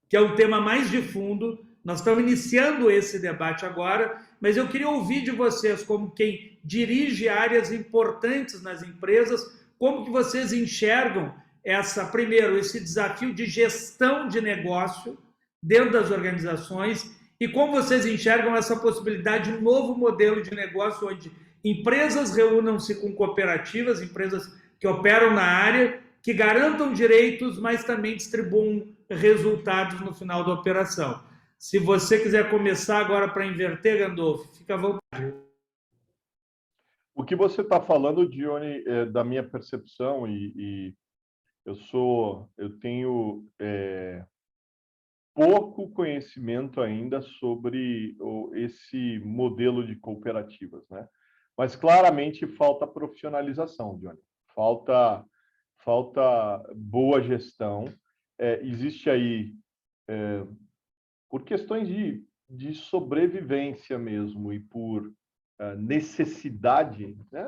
que é um tema mais de fundo. Nós estamos iniciando esse debate agora, mas eu queria ouvir de vocês, como quem dirige áreas importantes nas empresas, como que vocês enxergam primeiro, esse desafio de gestão de negócio dentro das organizações e como vocês enxergam essa possibilidade de um novo modelo de negócio onde empresas reúnam-se com cooperativas, empresas que operam na área, que garantam direitos, mas também distribuam resultados no final da operação. Se você quiser começar agora para inverter, Gandolf, fica à vontade. O que você está falando, Dione, da minha percepção, e eu tenho pouco conhecimento ainda sobre esse modelo de cooperativas, né? Mas claramente falta profissionalização, Johnny. Falta boa gestão. Existe aí, por questões de sobrevivência mesmo e por necessidade, né?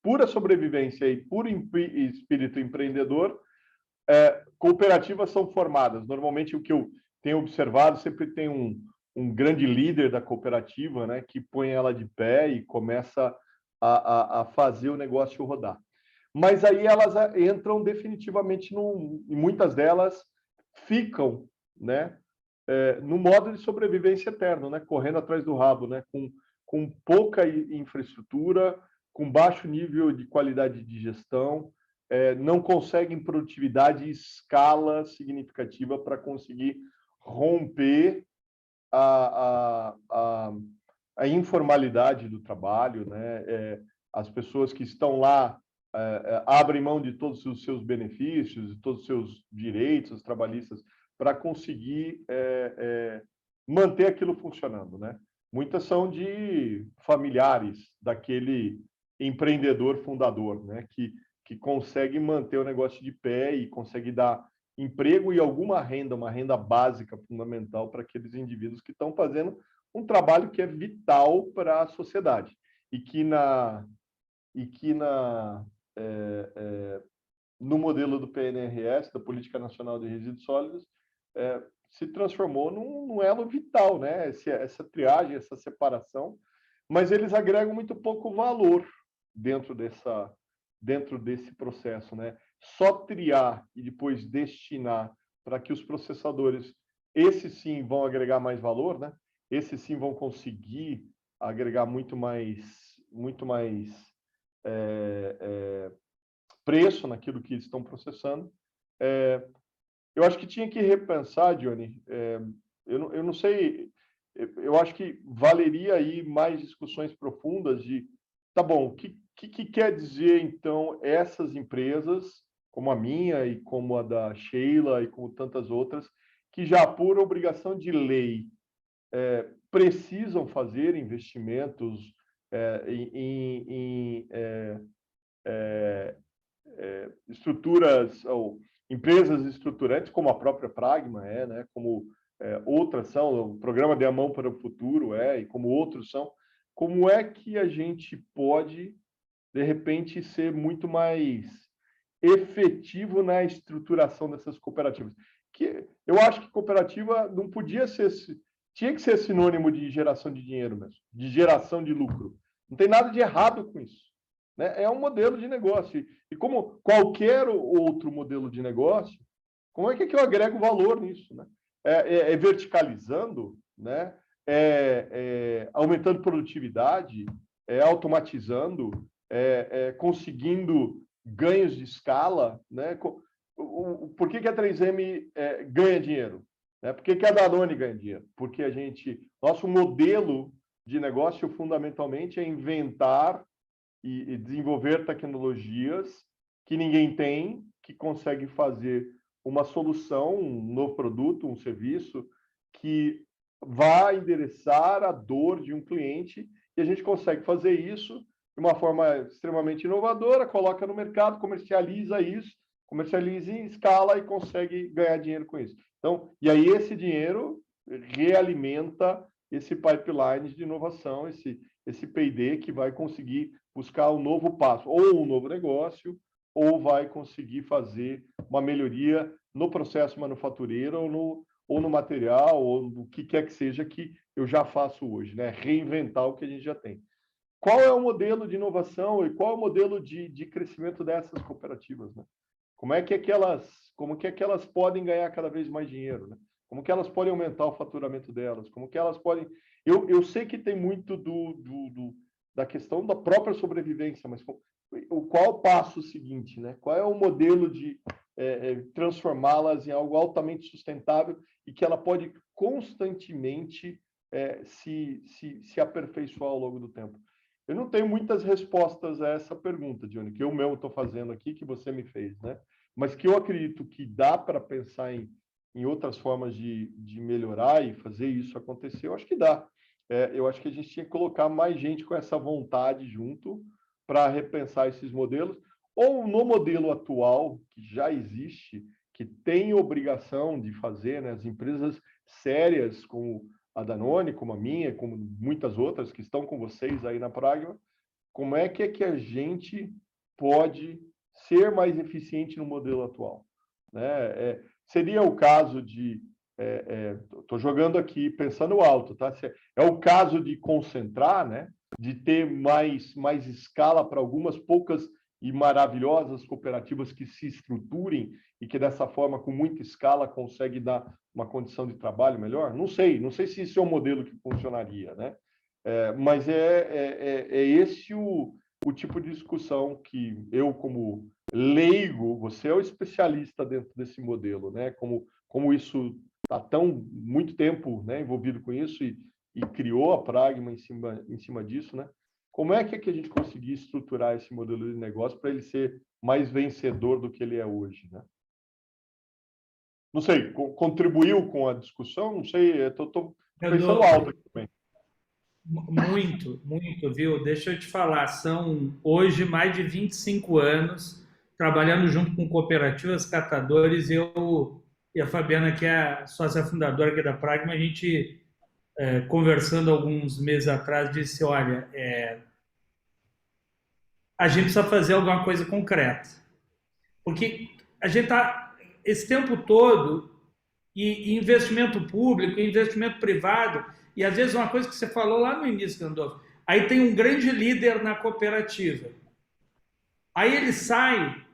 Pura sobrevivência e puro espírito empreendedor, cooperativas são formadas. Normalmente, o que eu tenho observado, sempre tem um grande líder da cooperativa, né, que põe ela de pé e começa a fazer o negócio rodar. Mas aí elas entram definitivamente, e muitas delas ficam, né, no modo de sobrevivência eterno, né, correndo atrás do rabo, né, com pouca infraestrutura, com baixo nível de qualidade de gestão, não conseguem produtividade e escala significativa para conseguir romper a informalidade do trabalho, né? As pessoas que estão lá abrem mão de todos os seus benefícios, de todos os seus direitos trabalhistas para conseguir manter aquilo funcionando, né? Muitas são de familiares daquele empreendedor fundador, né? Que consegue manter o negócio de pé e consegue dar emprego e alguma renda, uma renda básica fundamental para aqueles indivíduos que estão fazendo um trabalho que é vital para a sociedade e que no modelo do PNRS, da Política Nacional de Resíduos Sólidos, se transformou num elo vital, né? Essa triagem, essa separação, mas eles agregam muito pouco valor dentro desse processo, né? Só triar e depois destinar para que os processadores, esses sim vão agregar mais valor, né? Esses sim vão conseguir agregar muito mais preço naquilo que estão processando. Eu acho que tinha que repensar, Johnny. Eu não sei, eu acho que valeria aí mais discussões profundas de, tá bom, o que quer dizer, então, essas empresas, como a minha e como a da Sheila e como tantas outras, que já por obrigação de lei precisam fazer investimentos em estruturas ou empresas estruturantes, como a própria Pragma né? Como outras são, o Programa de A Mão para o Futuro e como outros são. Como é que a gente pode, de repente, ser muito mais efetivo na estruturação dessas cooperativas? Que eu acho que cooperativa não podia ser, tinha que ser sinônimo de geração de dinheiro mesmo, de geração de lucro. Não tem nada de errado com isso, né? É um modelo de negócio. E como qualquer outro modelo de negócio, como é que eu agrego valor nisso, né? Verticalizando, né? Aumentando produtividade, automatizando, conseguindo ganhos de escala, né? Por que a 3M ganha dinheiro? Né? Por que a Danone ganha dinheiro? Porque nosso modelo de negócio fundamentalmente é inventar e desenvolver tecnologias que ninguém tem, que consegue fazer uma solução, um novo produto, um serviço que vai endereçar a dor de um cliente e a gente consegue fazer isso de uma forma extremamente inovadora, coloca no mercado, comercializa isso, comercializa em escala e consegue ganhar dinheiro com isso. Então, e aí esse dinheiro realimenta esse pipeline de inovação, esse P&D que vai conseguir buscar um novo passo, ou um novo negócio, ou vai conseguir fazer uma melhoria no processo manufatureiro, ou no material, ou no que quer que seja que eu já faço hoje, né? Reinventar o que a gente já tem. Qual é o modelo de inovação e qual é o modelo de crescimento dessas cooperativas, né? Como é que elas podem ganhar cada vez mais dinheiro, né? Como que elas podem aumentar o faturamento delas? Como que elas podem... Eu sei que tem muito da questão da própria sobrevivência, mas qual o passo seguinte, né? Qual é o modelo de transformá-las em algo altamente sustentável e que ela pode constantemente se aperfeiçoar ao longo do tempo? Eu não tenho muitas respostas a essa pergunta, Johnny, que eu mesmo estou fazendo aqui, que você me fez, né? Mas que eu acredito que dá para pensar em em outras formas de melhorar e fazer isso acontecer, eu acho que dá. Eu acho que a gente tinha que colocar mais gente com essa vontade junto para repensar esses modelos, ou no modelo atual, que já existe, que tem obrigação de fazer, né, as empresas sérias, como a Danone, como a minha, como muitas outras que estão com vocês aí na Pragma, como é que a gente pode ser mais eficiente no modelo atual? Né? Seria o caso de... Estou jogando aqui, pensando alto, tá? É o caso de concentrar, né? De ter mais escala para algumas poucas e maravilhosas cooperativas que se estruturem e que dessa forma, com muita escala, consegue dar uma condição de trabalho melhor? Não sei se isso é um modelo que funcionaria, né? Mas é esse o tipo de discussão que eu, como leigo, você é o especialista dentro desse modelo, né? Como isso está tão muito tempo, né, envolvido com isso e criou a Pragma em cima disso, né? Como é que a gente conseguir estruturar esse modelo de negócio para ele ser mais vencedor do que ele é hoje, né? Não sei, contribuiu com a discussão? Não sei, estou pensando alto aqui também. Muito, muito, viu? Deixa eu te falar, são hoje mais de 25 anos trabalhando junto com cooperativas, catadores, eu e a Fabiana, que é a sócia fundadora aqui da Pragma, a gente, conversando alguns meses atrás, disse, olha, a gente precisa fazer alguma coisa concreta. Porque a gente está, esse tempo todo, e investimento público, e investimento privado, e às vezes uma coisa que você falou lá no início, Gandolfo, aí tem um grande líder na cooperativa. Aí ele sai,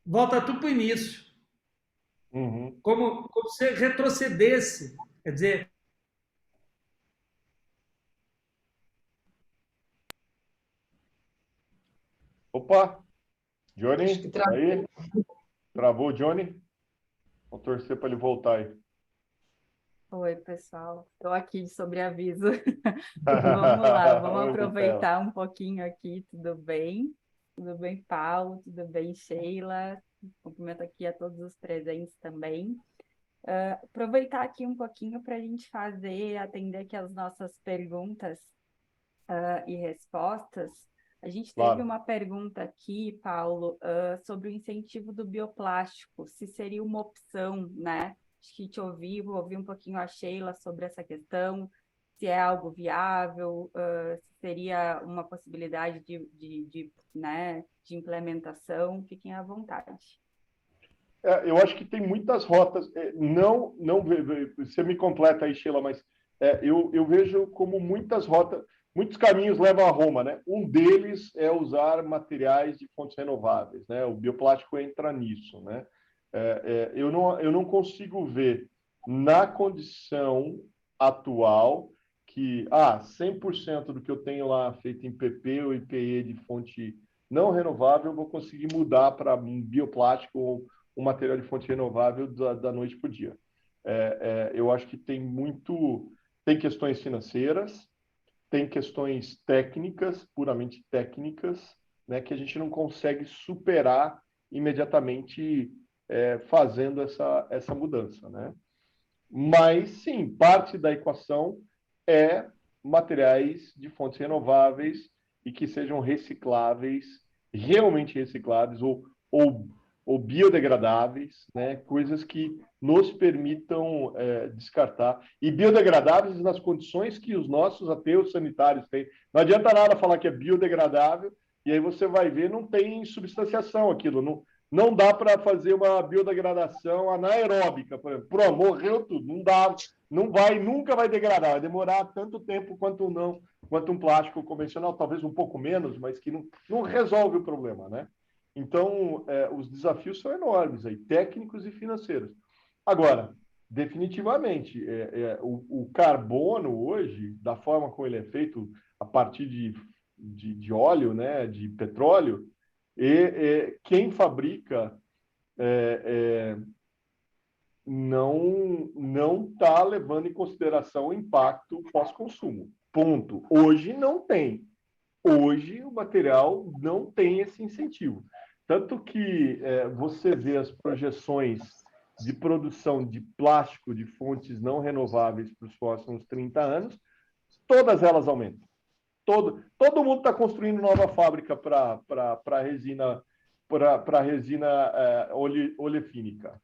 volta tudo para o início. Uhum. Como se retrocedesse. Quer dizer, Opa, Acho que Johnny, tá aí? Travou o Johnny? Vou torcer para ele voltar aí. Oi, pessoal. Estou aqui de sobreaviso. Vamos lá, vamos Oi, Rafael. aproveitar um pouquinho aqui. Tudo bem? Tudo bem, Paulo? Tudo bem, Sheila? Cumprimento aqui a todos os presentes também. Aproveitar aqui um pouquinho para a gente atender aqui as nossas perguntas e respostas. A gente teve Claro. uma pergunta aqui, Paulo, sobre o incentivo do bioplástico, se seria uma opção, né? Acho que ouvi um pouquinho a Sheila sobre essa questão, se é algo viável, se seria uma possibilidade né, de implementação. Fiquem à vontade. Eu acho que tem muitas rotas. Não, você me completa aí, Sheila, mas eu vejo como muitas rotas, muitos caminhos levam a Roma, né? Um deles é usar materiais de fontes renováveis, né? O bioplástico entra nisso, né? Eu não consigo ver na condição atual que 100% do que eu tenho lá feito em PP ou IPE de fonte não renovável, eu vou conseguir mudar para um bioplástico ou um material de fonte renovável da noite para o dia. Eu acho que tem questões financeiras, tem questões técnicas, puramente técnicas, né, que a gente não consegue superar imediatamente fazendo essa mudança, né? Mas, sim, parte da equação é materiais de fontes renováveis e que sejam recicláveis, realmente recicláveis ou biodegradáveis, né? Coisas que nos permitam descartar. E biodegradáveis nas condições que os nossos aterros sanitários têm. Não adianta nada falar que é biodegradável e aí você vai ver, não tem substanciação aquilo, não dá para fazer uma biodegradação anaeróbica, por exemplo. Pronto, morreu tudo, não dá, nunca vai degradar, vai demorar tanto tempo quanto um plástico convencional, talvez um pouco menos, mas que não resolve o problema, né? Então, os desafios são enormes aí, técnicos e financeiros. Agora, definitivamente, o carbono hoje, da forma como ele é feito, a partir de óleo, né, de petróleo, quem fabrica não está levando em consideração o impacto pós-consumo. Ponto. Hoje não tem. Hoje o material não tem esse incentivo. Tanto que você vê as projeções de produção de plástico de fontes não renováveis para os próximos 30 anos, todas elas aumentam. Todo mundo está construindo nova fábrica para resina, olefínica.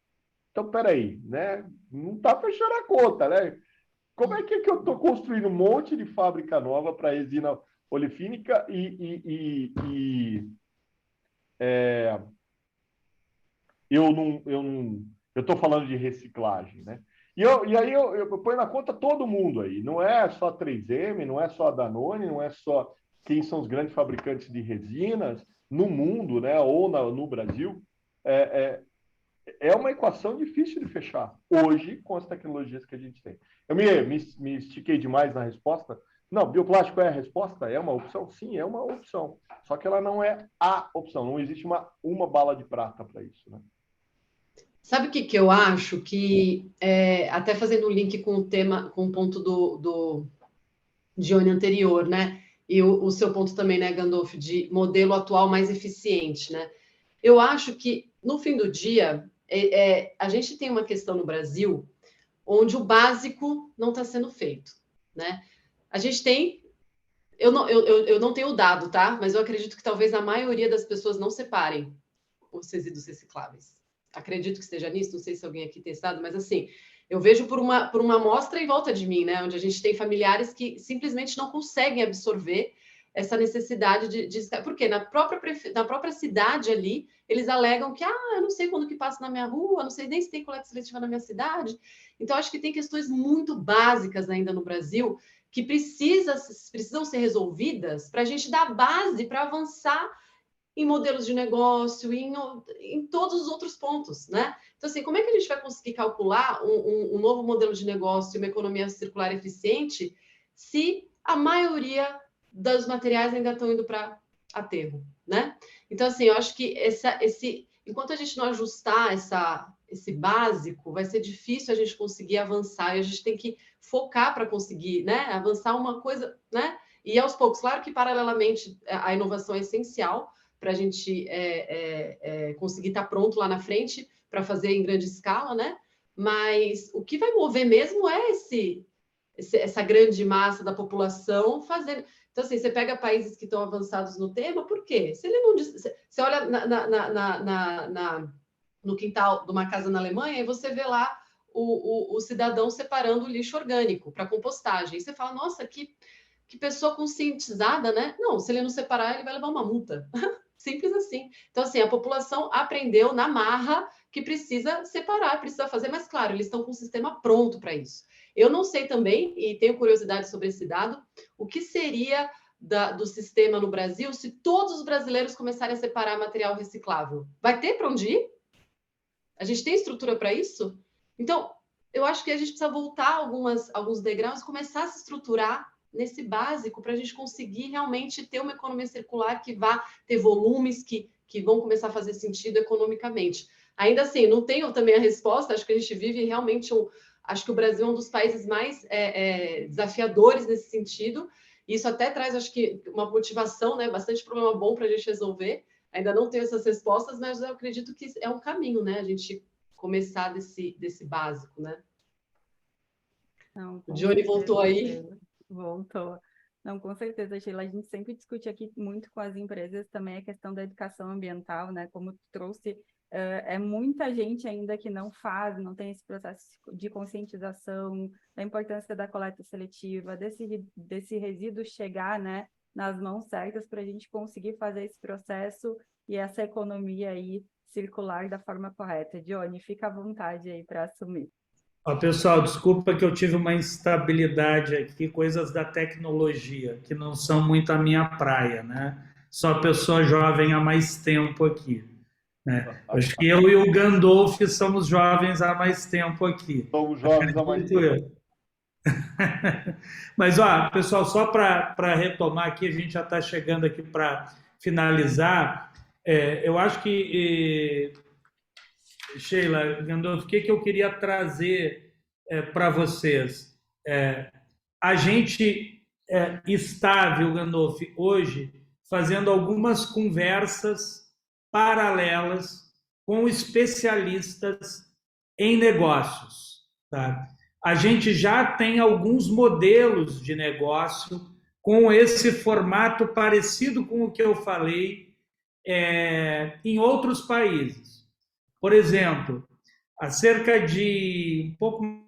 Então, peraí, né? Não está fechando a conta, né? Como é que eu estou construindo um monte de fábrica nova para resina olefínica eu estou falando de reciclagem, né? E aí eu ponho na conta todo mundo aí. Não é só 3M, não é só a Danone, não é só quem são os grandes fabricantes de resinas no mundo, né? Ou no Brasil. É uma equação difícil de fechar hoje com as tecnologias que a gente tem. Eu me estiquei demais na resposta. Não, bioplástico é a resposta? É uma opção? Sim, é uma opção. Só que ela não é a opção. Não existe uma bala de prata para isso, né? Sabe o que eu acho? Que, até fazendo um link com o tema, com o ponto do Dione anterior, né? E o seu ponto também, né, Gandolf, de modelo atual mais eficiente, né? Eu acho que, no fim do dia, a gente tem uma questão no Brasil onde o básico não está sendo feito, né? A gente tem... Eu não tenho o dado, tá? Mas eu acredito que talvez a maioria das pessoas não separem os resíduos recicláveis. Acredito que esteja nisso, não sei se alguém aqui tem estado, mas assim, eu vejo por uma amostra em volta de mim, né? Onde a gente tem familiares que simplesmente não conseguem absorver essa necessidade de porque na própria cidade ali, eles alegam que, eu não sei quando que passa na minha rua, não sei nem se tem coleta seletiva na minha cidade. Então, acho que tem questões muito básicas ainda no Brasil que precisam ser resolvidas para a gente dar base para avançar em modelos de negócio, em todos os outros pontos, né? Então, assim, como é que a gente vai conseguir calcular um novo modelo de negócio, uma economia circular eficiente, se a maioria dos materiais ainda estão indo para aterro, né? Então, assim, eu acho que enquanto a gente não ajustar esse básico, vai ser difícil a gente conseguir avançar, e a gente tem que focar para conseguir, né, avançar uma coisa, né? E aos poucos, claro que paralelamente a inovação é essencial, para a gente conseguir estar pronto lá na frente para fazer em grande escala, né? Mas o que vai mover mesmo é essa grande massa da população fazendo. Então, assim, você pega países que estão avançados no tema, por quê? Se ele não você olha no quintal de uma casa na Alemanha e você vê lá o cidadão separando o lixo orgânico para compostagem. E você fala, nossa, que pessoa conscientizada, né? Não, se ele não separar, ele vai levar uma multa. Simples assim. Então, assim, a população aprendeu na marra que precisa separar, precisa fazer, mas claro, eles estão com o sistema pronto para isso. Eu não sei também, e tenho curiosidade sobre esse dado, o que seria do sistema no Brasil se todos os brasileiros começarem a separar material reciclável. Vai ter para onde ir? A gente tem estrutura para isso? Então, eu acho que a gente precisa voltar alguns degraus e começar a se estruturar nesse básico para a gente conseguir realmente ter uma economia circular que vá ter volumes que vão começar a fazer sentido economicamente. Ainda assim, não tenho também a resposta, acho que a gente vive realmente acho que o Brasil é um dos países mais desafiadores nesse sentido, e isso até traz, acho que, uma motivação, né, bastante problema bom para a gente resolver. Ainda não tenho essas respostas, mas eu acredito que é um caminho, né, a gente começar desse básico, né? Não, O Johnny voltou aí. Voltou. Não, com certeza, Sheila. A gente sempre discute aqui muito com as empresas também a questão da educação ambiental, né? Como tu trouxe, é muita gente ainda que não tem esse processo de conscientização da importância da coleta seletiva, desse resíduo chegar, né, nas mãos certas para a gente conseguir fazer esse processo e essa economia aí circular da forma correta. Johnny, fica à vontade aí para assumir. Pessoal, desculpa que eu tive uma instabilidade aqui, coisas da tecnologia, que não são muito a minha praia, né? Só pessoa jovem há mais tempo aqui, né? Acho que eu e o Gandolf somos jovens há mais tempo aqui. Somos jovens há mais tempo. Mas, pessoal, só para retomar aqui, a gente já está chegando aqui para finalizar. Eu acho que... Sheila, Gandolf, o que eu queria trazer para vocês? A gente está, viu, Gandolf, hoje fazendo algumas conversas paralelas com especialistas em negócios. Tá? A gente já tem alguns modelos de negócio com esse formato parecido com o que eu falei em outros países. Por exemplo, há cerca de um pouco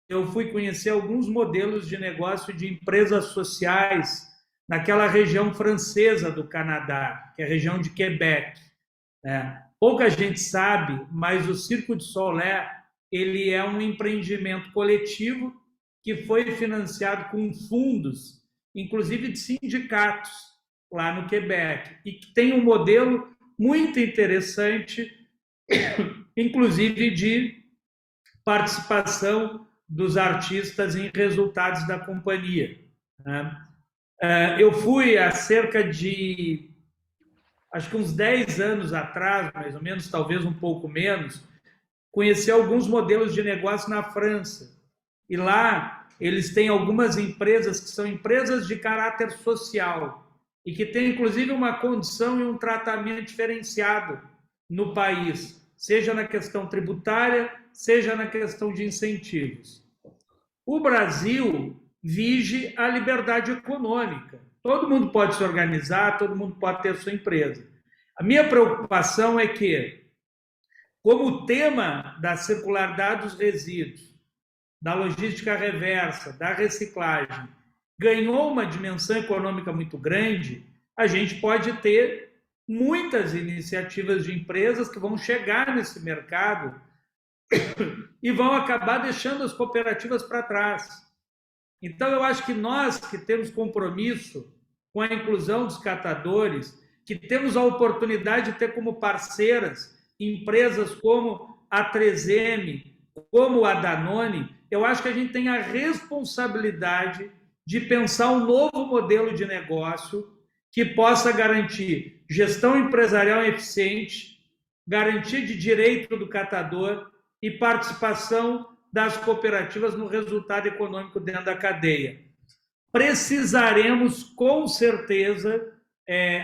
eu fui conhecer alguns modelos de negócio de empresas sociais naquela região francesa do Canadá, que é a região de Quebec. Pouca gente sabe, mas o Cirque du Soleil ele é um empreendimento coletivo que foi financiado com fundos, inclusive de sindicatos, lá no Quebec, e que tem um modelo muito interessante, inclusive de participação dos artistas em resultados da companhia. Eu fui há cerca de, acho que uns 10 anos atrás, mais ou menos, talvez um pouco menos, conhecer alguns modelos de negócio na França. E lá eles têm algumas empresas que são empresas de caráter social e que têm, inclusive, uma condição e um tratamento diferenciado no país, seja na questão tributária, seja na questão de incentivos. O Brasil vige a liberdade econômica. Todo mundo pode se organizar, todo mundo pode ter sua empresa. A minha preocupação é que, como o tema da circularidade dos resíduos, da logística reversa, da reciclagem, ganhou uma dimensão econômica muito grande, a gente pode ter muitas iniciativas de empresas que vão chegar nesse mercado e vão acabar deixando as cooperativas para trás. Então, eu acho que nós que temos compromisso com a inclusão dos catadores, que temos a oportunidade de ter como parceiras empresas como a 3M, como a Danone, eu acho que a gente tem a responsabilidade de pensar um novo modelo de negócio que possa garantir gestão empresarial eficiente, garantia de direito do catador e participação das cooperativas no resultado econômico dentro da cadeia. Precisaremos, com certeza,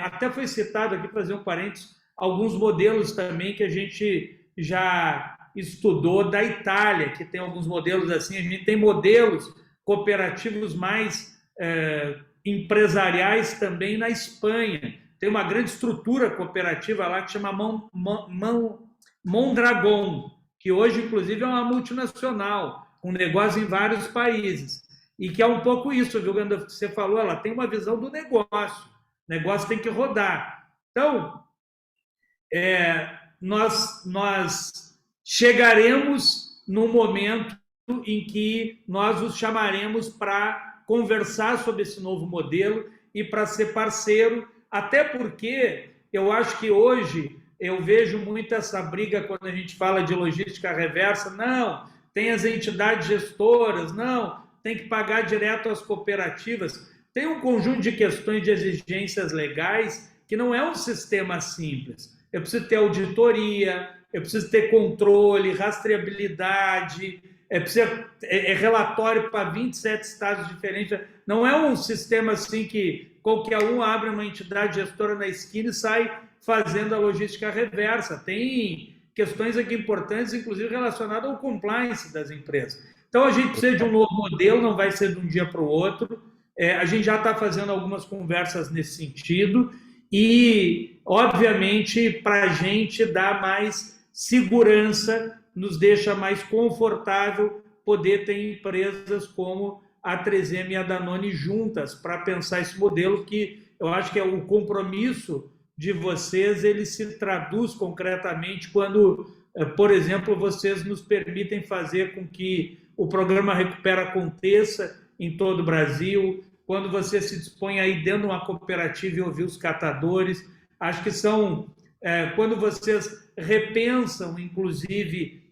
até foi citado aqui, fazer um parênteses, alguns modelos também que a gente já estudou da Itália, que tem alguns modelos assim, a gente tem modelos cooperativos mais empresariais também na Espanha. Tem uma grande estrutura cooperativa lá que chama Mondragon, que hoje, inclusive, é uma multinacional, com negócio em vários países. E que é um pouco isso, viu, Gandalf, que você falou, ela tem uma visão do negócio. O negócio tem que rodar. Então, nós chegaremos no momento em que nós os chamaremos para conversar sobre esse novo modelo e para ser parceiro, até porque eu acho que hoje eu vejo muito essa briga quando a gente fala de logística reversa, não, tem as entidades gestoras, não, tem que pagar direto às cooperativas. Tem um conjunto de questões de exigências legais que não é um sistema simples. Eu preciso ter auditoria, eu preciso ter controle, rastreabilidade, relatório para 27 estados diferentes. Não é um sistema assim que qualquer um abre uma entidade gestora na esquina e sai fazendo a logística reversa. Tem questões aqui importantes, inclusive relacionadas ao compliance das empresas. Então, a gente precisa de um novo modelo, não vai ser de um dia para o outro. A gente já está fazendo algumas conversas nesse sentido e, obviamente, para a gente dar mais segurança, nos deixa mais confortável poder ter empresas como a 3M e a Danone juntas para pensar esse modelo que eu acho que é o compromisso de vocês, ele se traduz concretamente quando, por exemplo, vocês nos permitem fazer com que o programa Recupera aconteça em todo o Brasil, quando você se dispõe a ir dentro de uma cooperativa e ouvir os catadores. Acho que são, quando vocês repensam, inclusive,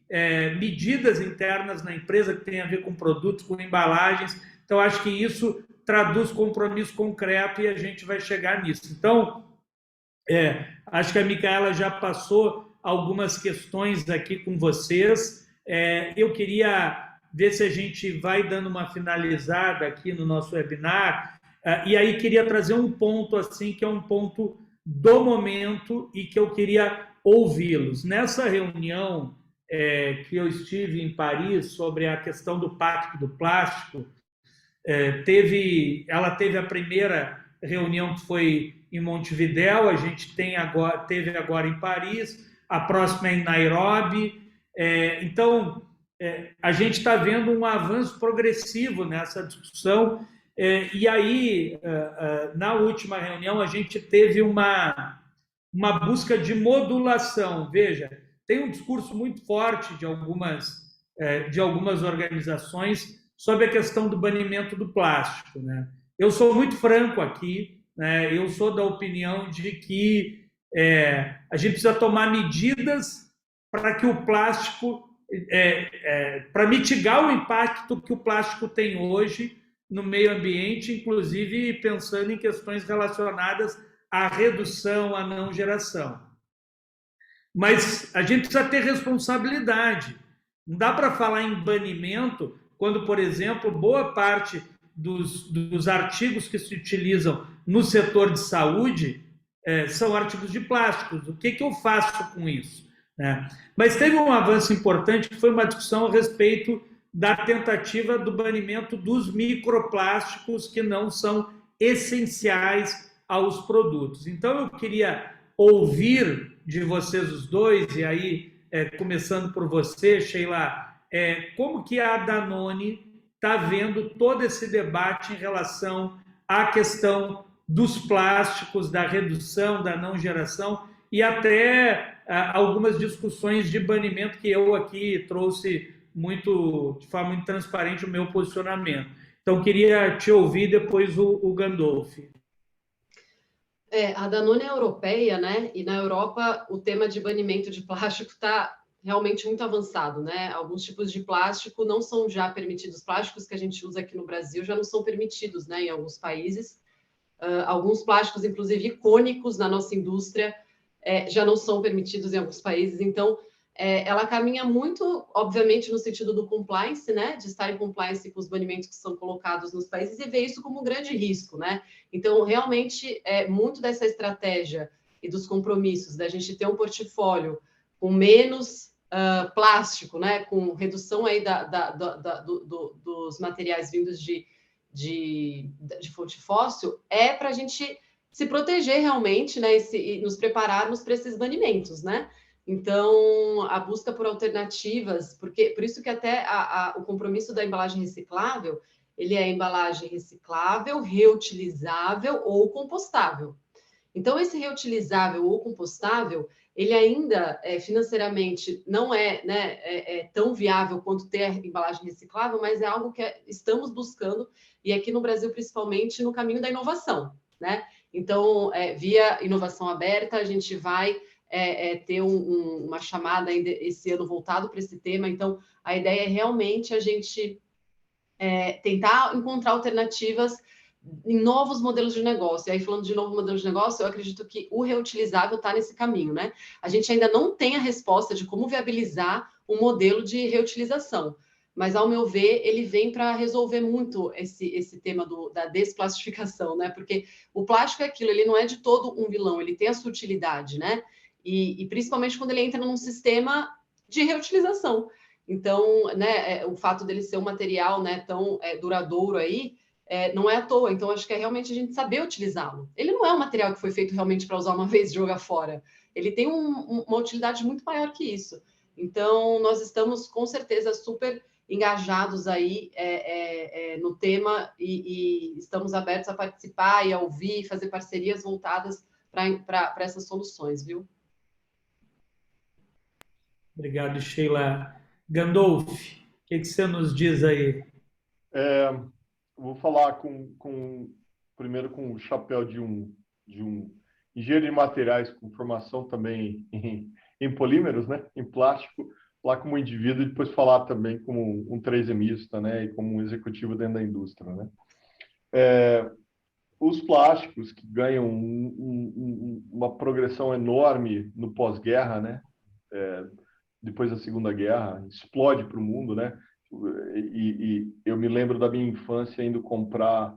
medidas internas na empresa que tem a ver com produtos, com embalagens. Então, acho que isso traduz compromisso concreto e a gente vai chegar nisso. Então, acho que a Micaela já passou algumas questões aqui com vocês. Eu queria ver se a gente vai dando uma finalizada aqui no nosso webinar, e aí queria trazer um ponto assim, que é um ponto do momento e que eu queria ouvi-los. Nessa reunião que eu estive em Paris sobre a questão do Pacto do Plástico, ela teve a primeira reunião que foi em Montevidéu, a gente teve agora em Paris, a próxima é em Nairobi. Então, a gente está vendo um avanço progressivo nessa discussão. E aí, na última reunião, a gente teve uma busca de modulação. Veja, tem um discurso muito forte de algumas organizações sobre a questão do banimento do plástico, né? Eu sou muito franco aqui, né? Eu sou da opinião de que a gente precisa tomar medidas para que o plástico, para mitigar o impacto que o plástico tem hoje no meio ambiente, inclusive pensando em questões relacionadas à redução, à não geração. Mas a gente precisa ter responsabilidade. Não dá para falar em banimento quando, por exemplo, boa parte dos artigos que se utilizam no setor de saúde são artigos de plásticos. O que eu faço com isso? Mas teve um avanço importante, que foi uma discussão a respeito da tentativa do banimento dos microplásticos que não são essenciais aos produtos. Então, eu queria ouvir de vocês os dois, e aí, começando por você, Sheila, como que a Danone está vendo todo esse debate em relação à questão dos plásticos, da redução, da não geração, e até algumas discussões de banimento que eu aqui trouxe de forma muito transparente o meu posicionamento. Então, queria te ouvir depois o Gandolfi. A Danone é europeia, né? E na Europa o tema de banimento de plástico está realmente muito avançado, né? Alguns tipos de plástico não são já permitidos. Plásticos que a gente usa aqui no Brasil já não são permitidos, né? Em alguns países. Alguns plásticos, inclusive icônicos na nossa indústria, já não são permitidos em alguns países. Então, ela caminha muito, obviamente, no sentido do compliance, né? De estar em compliance com os banimentos que são colocados nos países e ver isso como um grande risco, né? Então, realmente, muito dessa estratégia e dos compromissos da gente ter um portfólio com menos plástico, né? Com redução aí dos materiais vindos de fonte fóssil, para a gente se proteger realmente, né? E nos prepararmos para esses banimentos, né? Então, a busca por alternativas, por isso que até o compromisso da embalagem reciclável, ele é embalagem reciclável, reutilizável ou compostável. Então, esse reutilizável ou compostável, ele ainda financeiramente não é tão viável quanto ter embalagem reciclável, mas é algo que estamos buscando, e aqui no Brasil, principalmente, no caminho da inovação, né? Então, via inovação aberta, a gente vai ter uma chamada ainda esse ano voltado para esse tema. Então, a ideia é realmente a gente tentar encontrar alternativas em novos modelos de negócio. E aí, falando de novo modelo de negócio, eu acredito que o reutilizável está nesse caminho, né? A gente ainda não tem a resposta de como viabilizar um modelo de reutilização, mas, ao meu ver, ele vem para resolver muito esse tema da desplastificação, né? Porque o plástico é aquilo, ele não é de todo um vilão, ele tem a sua utilidade, né? E principalmente quando ele entra num sistema de reutilização. Então, né, o fato dele ser um material, né, tão duradouro aí, não é à toa. Então, acho que é realmente a gente saber utilizá-lo. Ele não é um material que foi feito realmente para usar uma vez e jogar fora. Ele tem uma utilidade muito maior que isso. Então, nós estamos, com certeza, super engajados aí no tema e estamos abertos a participar e a ouvir, fazer parcerias voltadas para essas soluções, viu? Obrigado, Sheila. Gandolfi, o que você nos diz aí? Vou falar primeiro com o chapéu de um engenheiro de materiais com formação também em polímeros, né? Em plástico, lá como indivíduo, e depois falar também como um 3Mista, né? E como um executivo dentro da indústria, né? Os plásticos que ganham uma progressão enorme no pós-guerra, né? Depois da Segunda Guerra, explode para o mundo, né? E eu me lembro da minha infância indo comprar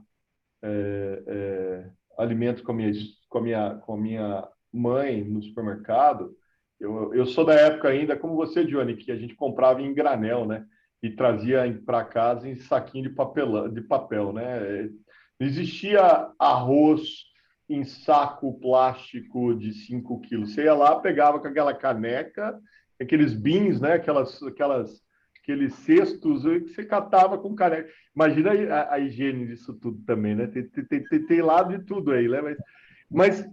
alimentos com a minha mãe no supermercado, Eu sou da época ainda, como você, Johnny, que a gente comprava em granel, né? E trazia para casa em saquinho de papel, né? Não existia arroz em saco plástico de 5 quilos. Você ia lá, pegava com aquela caneca, aqueles bins, né? Aqueles cestos que você catava com caneca. Imagina a higiene disso tudo também, né? Tem lado de tudo aí, né? Mas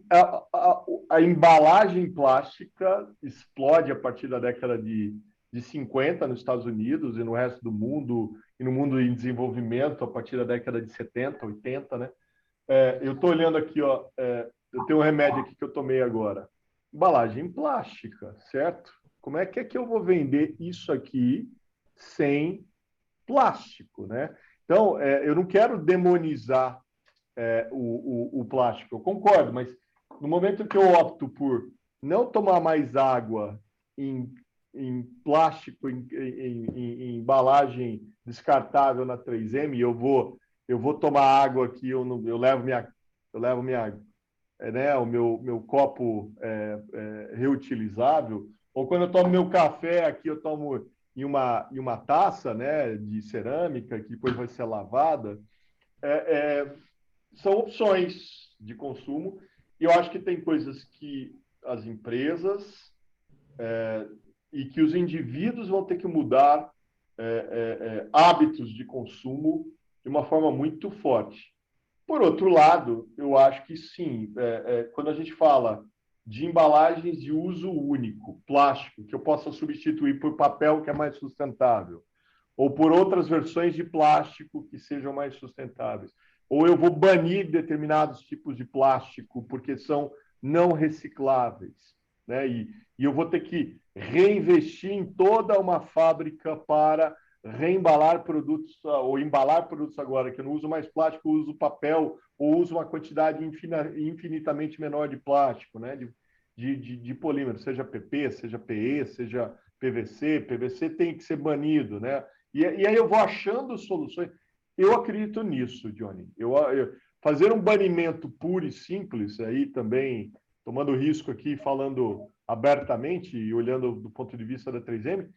a embalagem plástica explode a partir da década de 50 nos Estados Unidos e no resto do mundo, e no mundo em desenvolvimento a partir da década de 70, 80, né? Eu estou olhando aqui, ó, eu tenho um remédio aqui que eu tomei agora. Embalagem plástica, certo? Como é que eu vou vender isso aqui sem plástico, né? Então, eu não quero demonizar o plástico. Eu concordo, mas no momento que eu opto por não tomar mais água em plástico, em embalagem descartável na 3M, eu vou tomar água aqui, eu levo minha né, o meu copo reutilizável, ou quando eu tomo meu café aqui, eu tomo em uma taça, né, de cerâmica, que depois vai ser lavada. São opções de consumo, e eu acho que tem coisas que as empresas e que os indivíduos vão ter que mudar hábitos de consumo de uma forma muito forte. Por outro lado, eu acho que sim, quando a gente fala de embalagens de uso único, plástico, que eu possa substituir por papel que é mais sustentável, ou por outras versões de plástico que sejam mais sustentáveis, ou eu vou banir determinados tipos de plástico porque são não recicláveis, né? E eu vou ter que reinvestir em toda uma fábrica para reembalar produtos, ou embalar produtos agora, que eu não uso mais plástico, eu uso papel, ou uso uma quantidade infinitamente menor de plástico, né? De polímero, seja PP, seja PE, seja PVC. PVC tem que ser banido, né? E aí eu vou achando soluções. Eu acredito nisso, Johnny. Fazer um banimento puro e simples, aí também tomando risco aqui, falando abertamente e olhando do ponto de vista da 3M,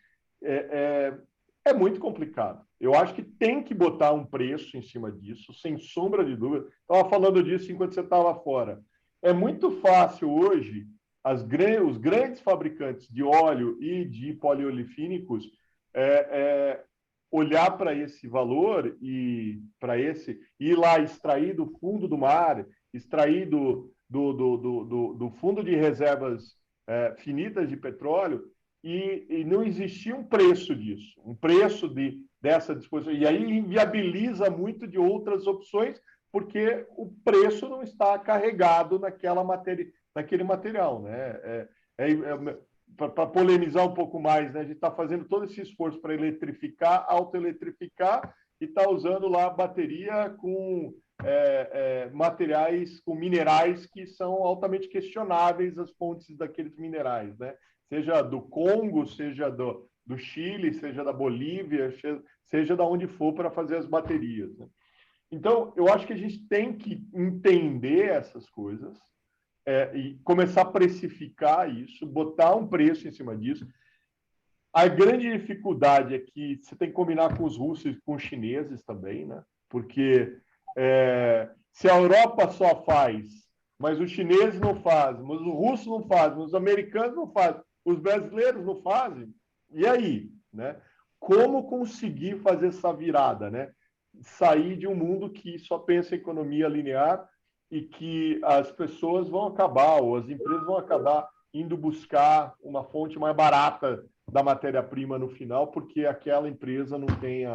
é muito complicado. Eu acho que tem que botar um preço em cima disso, sem sombra de dúvida. Estava falando disso enquanto você estava fora. É muito fácil hoje os grandes fabricantes de óleo e de poliolefínicos olhar para esse valor e para esse ir lá extrair do fundo do mar, extrair do fundo de reservas finitas de petróleo e não existia um preço disso, um preço dessa disposição. E aí inviabiliza muito de outras opções, porque o preço não está carregado naquele material, né? Para polemizar um pouco mais, né? A gente está fazendo todo esse esforço para eletrificar, autoeletrificar, e está usando lá bateria com materiais, com minerais que são altamente questionáveis, as fontes daqueles minerais, né? Seja do Congo, seja do Chile, seja da Bolívia, seja da onde for para fazer as baterias, né? Então, eu acho que a gente tem que entender essas coisas, e começar a precificar isso, botar um preço em cima disso. A grande dificuldade é que você tem que combinar com os russos e com os chineses também, né? Porque se a Europa só faz, mas os chineses não fazem, mas os russos não fazem, os americanos não fazem, os brasileiros não fazem, e aí, né? Como conseguir fazer essa virada, né? Sair de um mundo que só pensa em economia linear e que as pessoas vão acabar, ou as empresas vão acabar indo buscar uma fonte mais barata da matéria-prima no final, porque aquela empresa não tem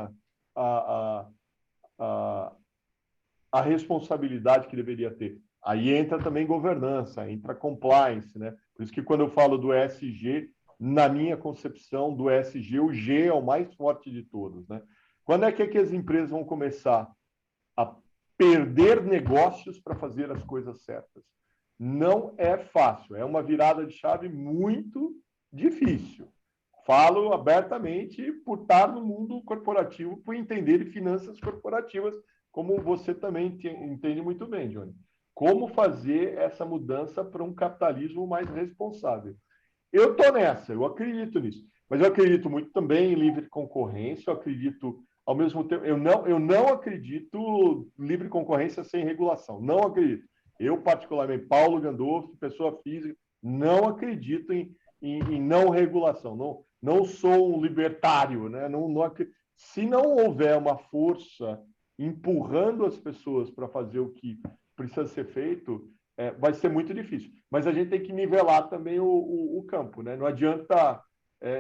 a responsabilidade que deveria ter. Aí entra também governança, entra compliance, né? Por isso que quando eu falo do ESG, na minha concepção do ESG, o G é o mais forte de todos, né? Quando é que as empresas vão começar a perder negócios para fazer as coisas certas? Não é fácil, é uma virada de chave muito difícil. Falo abertamente por estar no mundo corporativo, por entender de finanças corporativas, como você também entende muito bem, Johnny. Como fazer essa mudança para um capitalismo mais responsável? Eu estou nessa, eu acredito nisso. Mas eu acredito muito também em livre concorrência, eu acredito, ao mesmo tempo, eu não acredito em livre concorrência sem regulação, não acredito. Eu, particularmente, Paulo Gandolfo, pessoa física, não acredito em não regulação, não sou um libertário, né? Se não houver uma força empurrando as pessoas para fazer o que precisa ser feito, vai ser muito difícil. Mas a gente tem que nivelar também o campo, né? Não adianta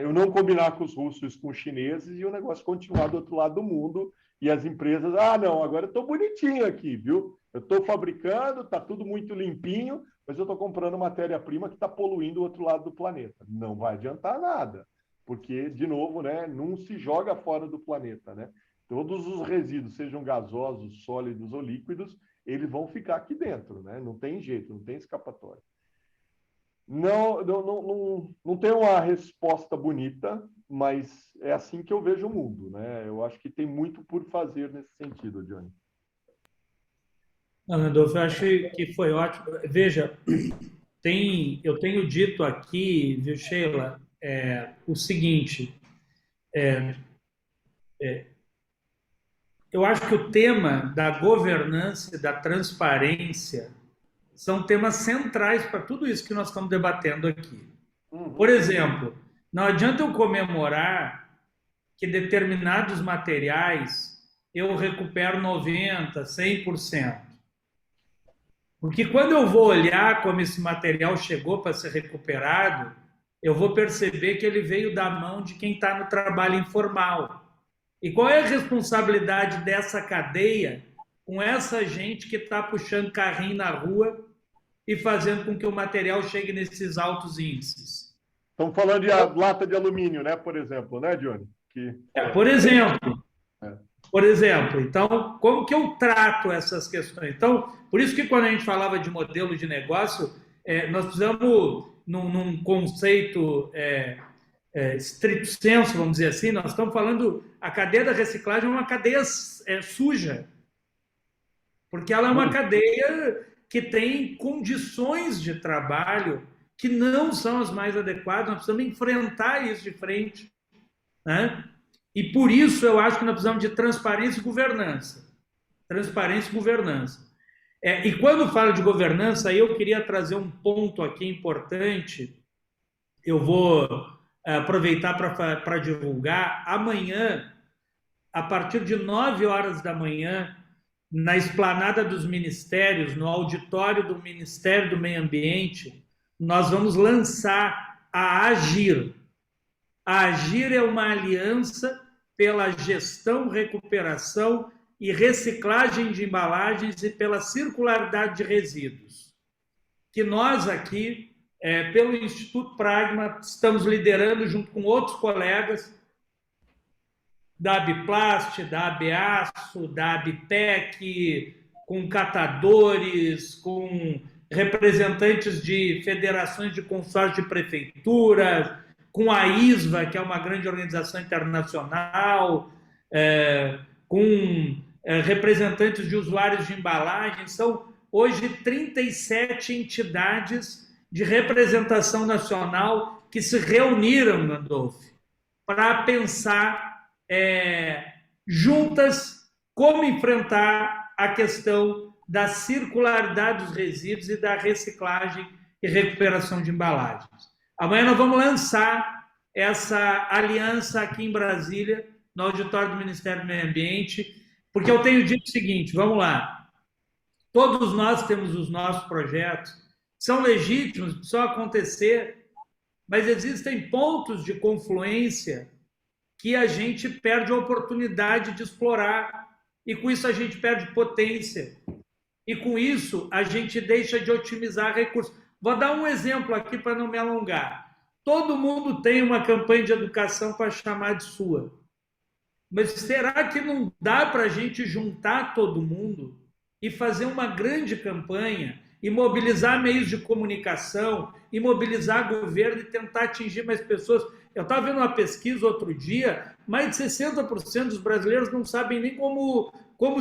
eu não combinar com os russos, com os chineses e o negócio continuar do outro lado do mundo e as empresas, não, agora eu estou bonitinho aqui, viu? Eu estou fabricando, está tudo muito limpinho, mas eu estou comprando matéria-prima que está poluindo o outro lado do planeta. Não vai adiantar nada, porque, de novo, né, não se joga fora do planeta, né? Todos os resíduos, sejam gasosos, sólidos ou líquidos, eles vão ficar aqui dentro, né? Não tem jeito, não tem escapatória. Não tem uma resposta bonita, mas é assim que eu vejo o mundo, né? Eu acho que tem muito por fazer nesse sentido, Johnny. Randolfo, eu acho que foi ótimo. Veja, eu tenho dito aqui, viu, Sheila, o seguinte, eu acho que o tema da governança e da transparência são temas centrais para tudo isso que nós estamos debatendo aqui. Por exemplo, não adianta eu comemorar que determinados materiais eu recupero 90%, 100%. Porque quando eu vou olhar como esse material chegou para ser recuperado, eu vou perceber que ele veio da mão de quem está no trabalho informal. E qual é a responsabilidade dessa cadeia com essa gente que está puxando carrinho na rua e fazendo com que o material chegue nesses altos índices? Estamos falando de lata de alumínio, né? Por exemplo, né, Johnny? Por exemplo. Por exemplo, então, como que eu trato essas questões? Então, por isso que quando a gente falava de modelo de negócio, nós precisamos, num conceito stricto sensu, vamos dizer assim, nós estamos falando, a cadeia da reciclagem é uma cadeia suja, porque ela é uma cadeia que tem condições de trabalho que não são as mais adequadas, nós precisamos enfrentar isso de frente, né? E por isso eu acho que nós precisamos de transparência e governança. Transparência e governança. E quando falo de governança, eu queria trazer um ponto aqui importante. Eu vou aproveitar para divulgar. Amanhã, a partir de 9 horas da manhã, na Esplanada dos Ministérios, no auditório do Ministério do Meio Ambiente, nós vamos lançar a AGIR. A AGIR é uma aliança pela gestão, recuperação e reciclagem de embalagens e pela circularidade de resíduos, que nós aqui, pelo Instituto Pragma, estamos liderando junto com outros colegas da Abiplast, da Abeaço, da Abitec, com catadores, com representantes de federações de consórcios de prefeituras, com a ISVA, que é uma grande organização internacional, com representantes de usuários de embalagem. São hoje 37 entidades de representação nacional que se reuniram, Gandolfo, para pensar juntas como enfrentar a questão da circularidade dos resíduos e da reciclagem e recuperação de embalagens. Amanhã nós vamos lançar essa aliança aqui em Brasília, no auditório do Ministério do Meio Ambiente, porque eu tenho dito o seguinte, vamos lá, todos nós temos os nossos projetos, são legítimos, precisam acontecer, mas existem pontos de confluência que a gente perde a oportunidade de explorar, e com isso a gente perde potência, e com isso a gente deixa de otimizar recursos. Vou dar um exemplo aqui para não me alongar. Todo mundo tem uma campanha de educação para chamar de sua. Mas será que não dá para a gente juntar todo mundo e fazer uma grande campanha e mobilizar meios de comunicação, e mobilizar governo e tentar atingir mais pessoas? Eu estava vendo uma pesquisa outro dia, mais de 60% dos brasileiros não sabem nem como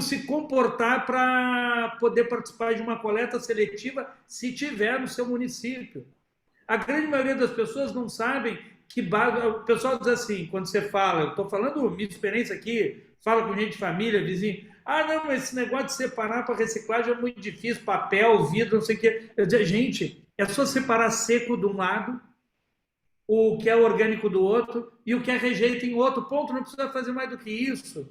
se comportar para poder participar de uma coleta seletiva se tiver no seu município. A grande maioria das pessoas não sabem que base... O pessoal diz assim, quando você fala, eu estou falando minha experiência aqui, fala com gente de família, vizinho, ah, não, mas esse negócio de separar para reciclagem é muito difícil, papel, vidro, não sei o quê. Eu digo, gente, é só separar seco de um lado, o que é orgânico do outro e o que é rejeito em outro. Ponto, não precisa fazer mais do que isso.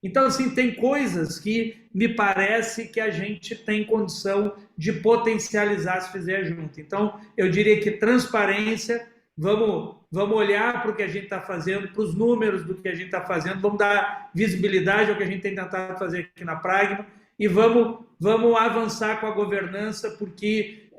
Então, assim, tem coisas que me parece que a gente tem condição de potencializar se fizer junto. Então, eu diria que transparência, vamos olhar para o que a gente está fazendo, para os números do que a gente está fazendo, vamos dar visibilidade ao que a gente tem tentado fazer aqui na Pragma e vamos avançar com a governança, porque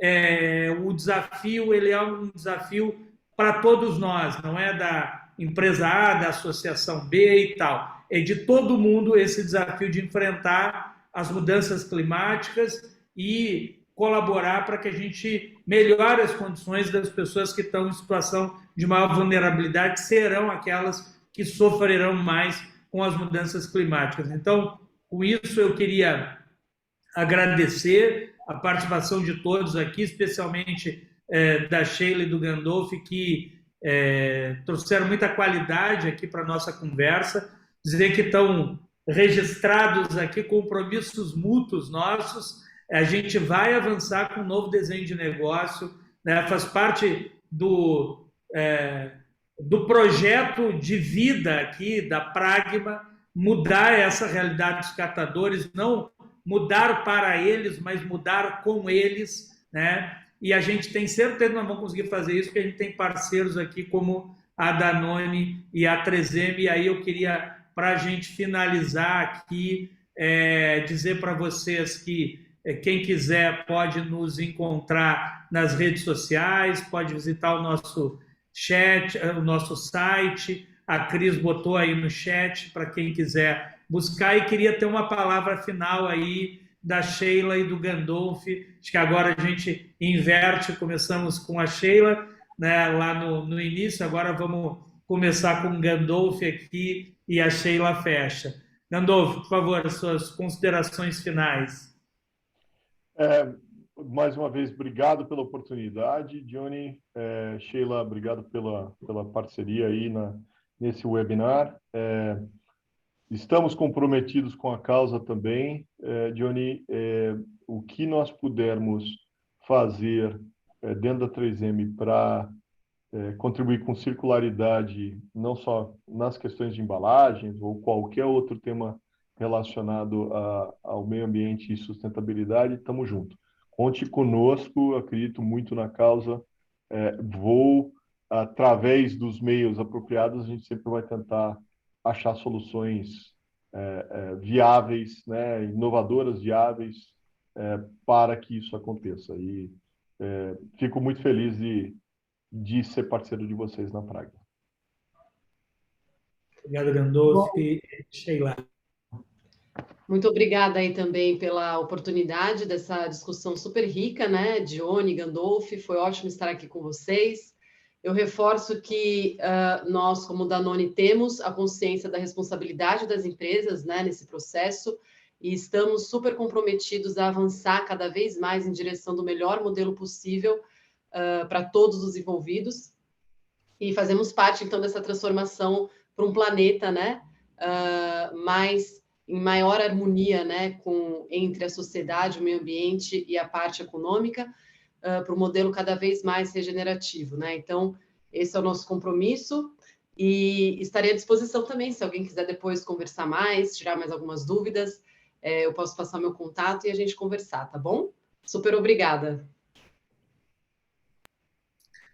o desafio ele é um desafio para todos nós, não é da empresa A, da associação B e tal. É de todo mundo esse desafio de enfrentar as mudanças climáticas e colaborar para que a gente melhore as condições das pessoas que estão em situação de maior vulnerabilidade, que serão aquelas que sofrerão mais com as mudanças climáticas. Então, com isso, eu queria agradecer a participação de todos aqui, especialmente da Sheila e do Gandolf, que trouxeram muita qualidade aqui para a nossa conversa, dizer que estão registrados aqui compromissos mútuos nossos, a gente vai avançar com um novo desenho de negócio, né? Faz parte do projeto de vida aqui da Pragma, mudar essa realidade dos catadores, não mudar para eles, mas mudar com eles, né? E a gente tem certeza que nós vamos conseguir fazer isso, porque a gente tem parceiros aqui como a Danone e a 3M, e aí eu queria, para a gente finalizar aqui, dizer para vocês que quem quiser pode nos encontrar nas redes sociais, pode visitar o nosso chat, o nosso site, a Cris botou aí no chat para quem quiser buscar, e queria ter uma palavra final aí da Sheila e do Gandolf. Acho que agora a gente inverte, começamos com a Sheila, né, lá no início, agora vamos começar com o Gandolf aqui e a Sheila fecha. Gandolf, por favor, suas considerações finais. Mais uma vez, obrigado pela oportunidade, Johnny. Sheila, obrigado pela parceria aí nesse webinar. Estamos comprometidos com a causa também, Johnny. O que nós pudermos fazer dentro da 3M para contribuir com circularidade, não só nas questões de embalagens ou qualquer outro tema relacionado ao meio ambiente e sustentabilidade, estamos juntos. Conte conosco, acredito muito na causa. Através dos meios apropriados, a gente sempre vai tentar achar soluções viáveis, né, inovadoras, viáveis, para que isso aconteça. E fico muito feliz de ser parceiro de vocês na Pragma. Obrigado, Gandolf. E Sheila. Muito obrigada aí também pela oportunidade dessa discussão super rica, né? Johnny, Gandolf, foi ótimo estar aqui com vocês. Eu reforço que nós, como Danone, temos a consciência da responsabilidade das empresas, né, nesse processo, e estamos super comprometidos a avançar cada vez mais em direção do melhor modelo possível para todos os envolvidos, e fazemos parte, então, dessa transformação para um planeta, né, em maior harmonia, né, entre a sociedade, o meio ambiente e a parte econômica, para um modelo cada vez mais regenerativo, né? Então, esse é o nosso compromisso, e estarei à disposição também, se alguém quiser depois conversar mais, tirar mais algumas dúvidas, eu posso passar meu contato e a gente conversar, tá bom? Super obrigada.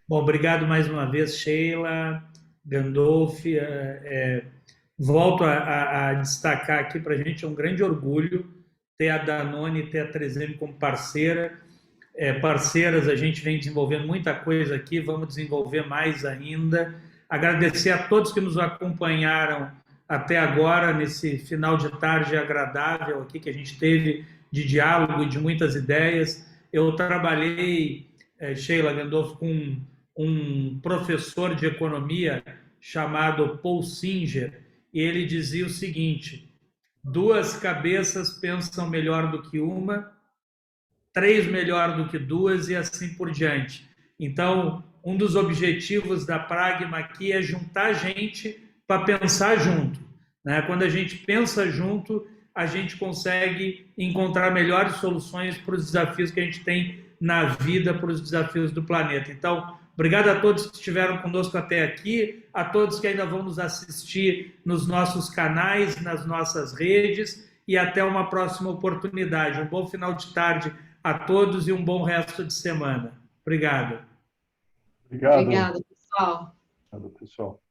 Bom, obrigado mais uma vez, Sheila, Gandolf. Volto a destacar aqui para a gente, é um grande orgulho ter a Danone e ter a 3M como parceira. Parceiras, a gente vem desenvolvendo muita coisa aqui, vamos desenvolver mais ainda. Agradecer a todos que nos acompanharam até agora, nesse final de tarde agradável aqui que a gente teve de diálogo e de muitas ideias. Eu trabalhei, Sheila, Gandolf, com um professor de economia chamado Paul Singer, e ele dizia o seguinte: 2 cabeças pensam melhor do que uma, 3 melhor do que 2 e assim por diante. Então, um dos objetivos da Pragma aqui é juntar gente para pensar junto, né? Quando a gente pensa junto, a gente consegue encontrar melhores soluções para os desafios que a gente tem na vida, para os desafios do planeta. Então, obrigado a todos que estiveram conosco até aqui, a todos que ainda vão nos assistir nos nossos canais, nas nossas redes, e até uma próxima oportunidade. Um bom final de tarde a todos e um bom resto de semana. Obrigado. Obrigado. Obrigada, pessoal. Obrigado, pessoal.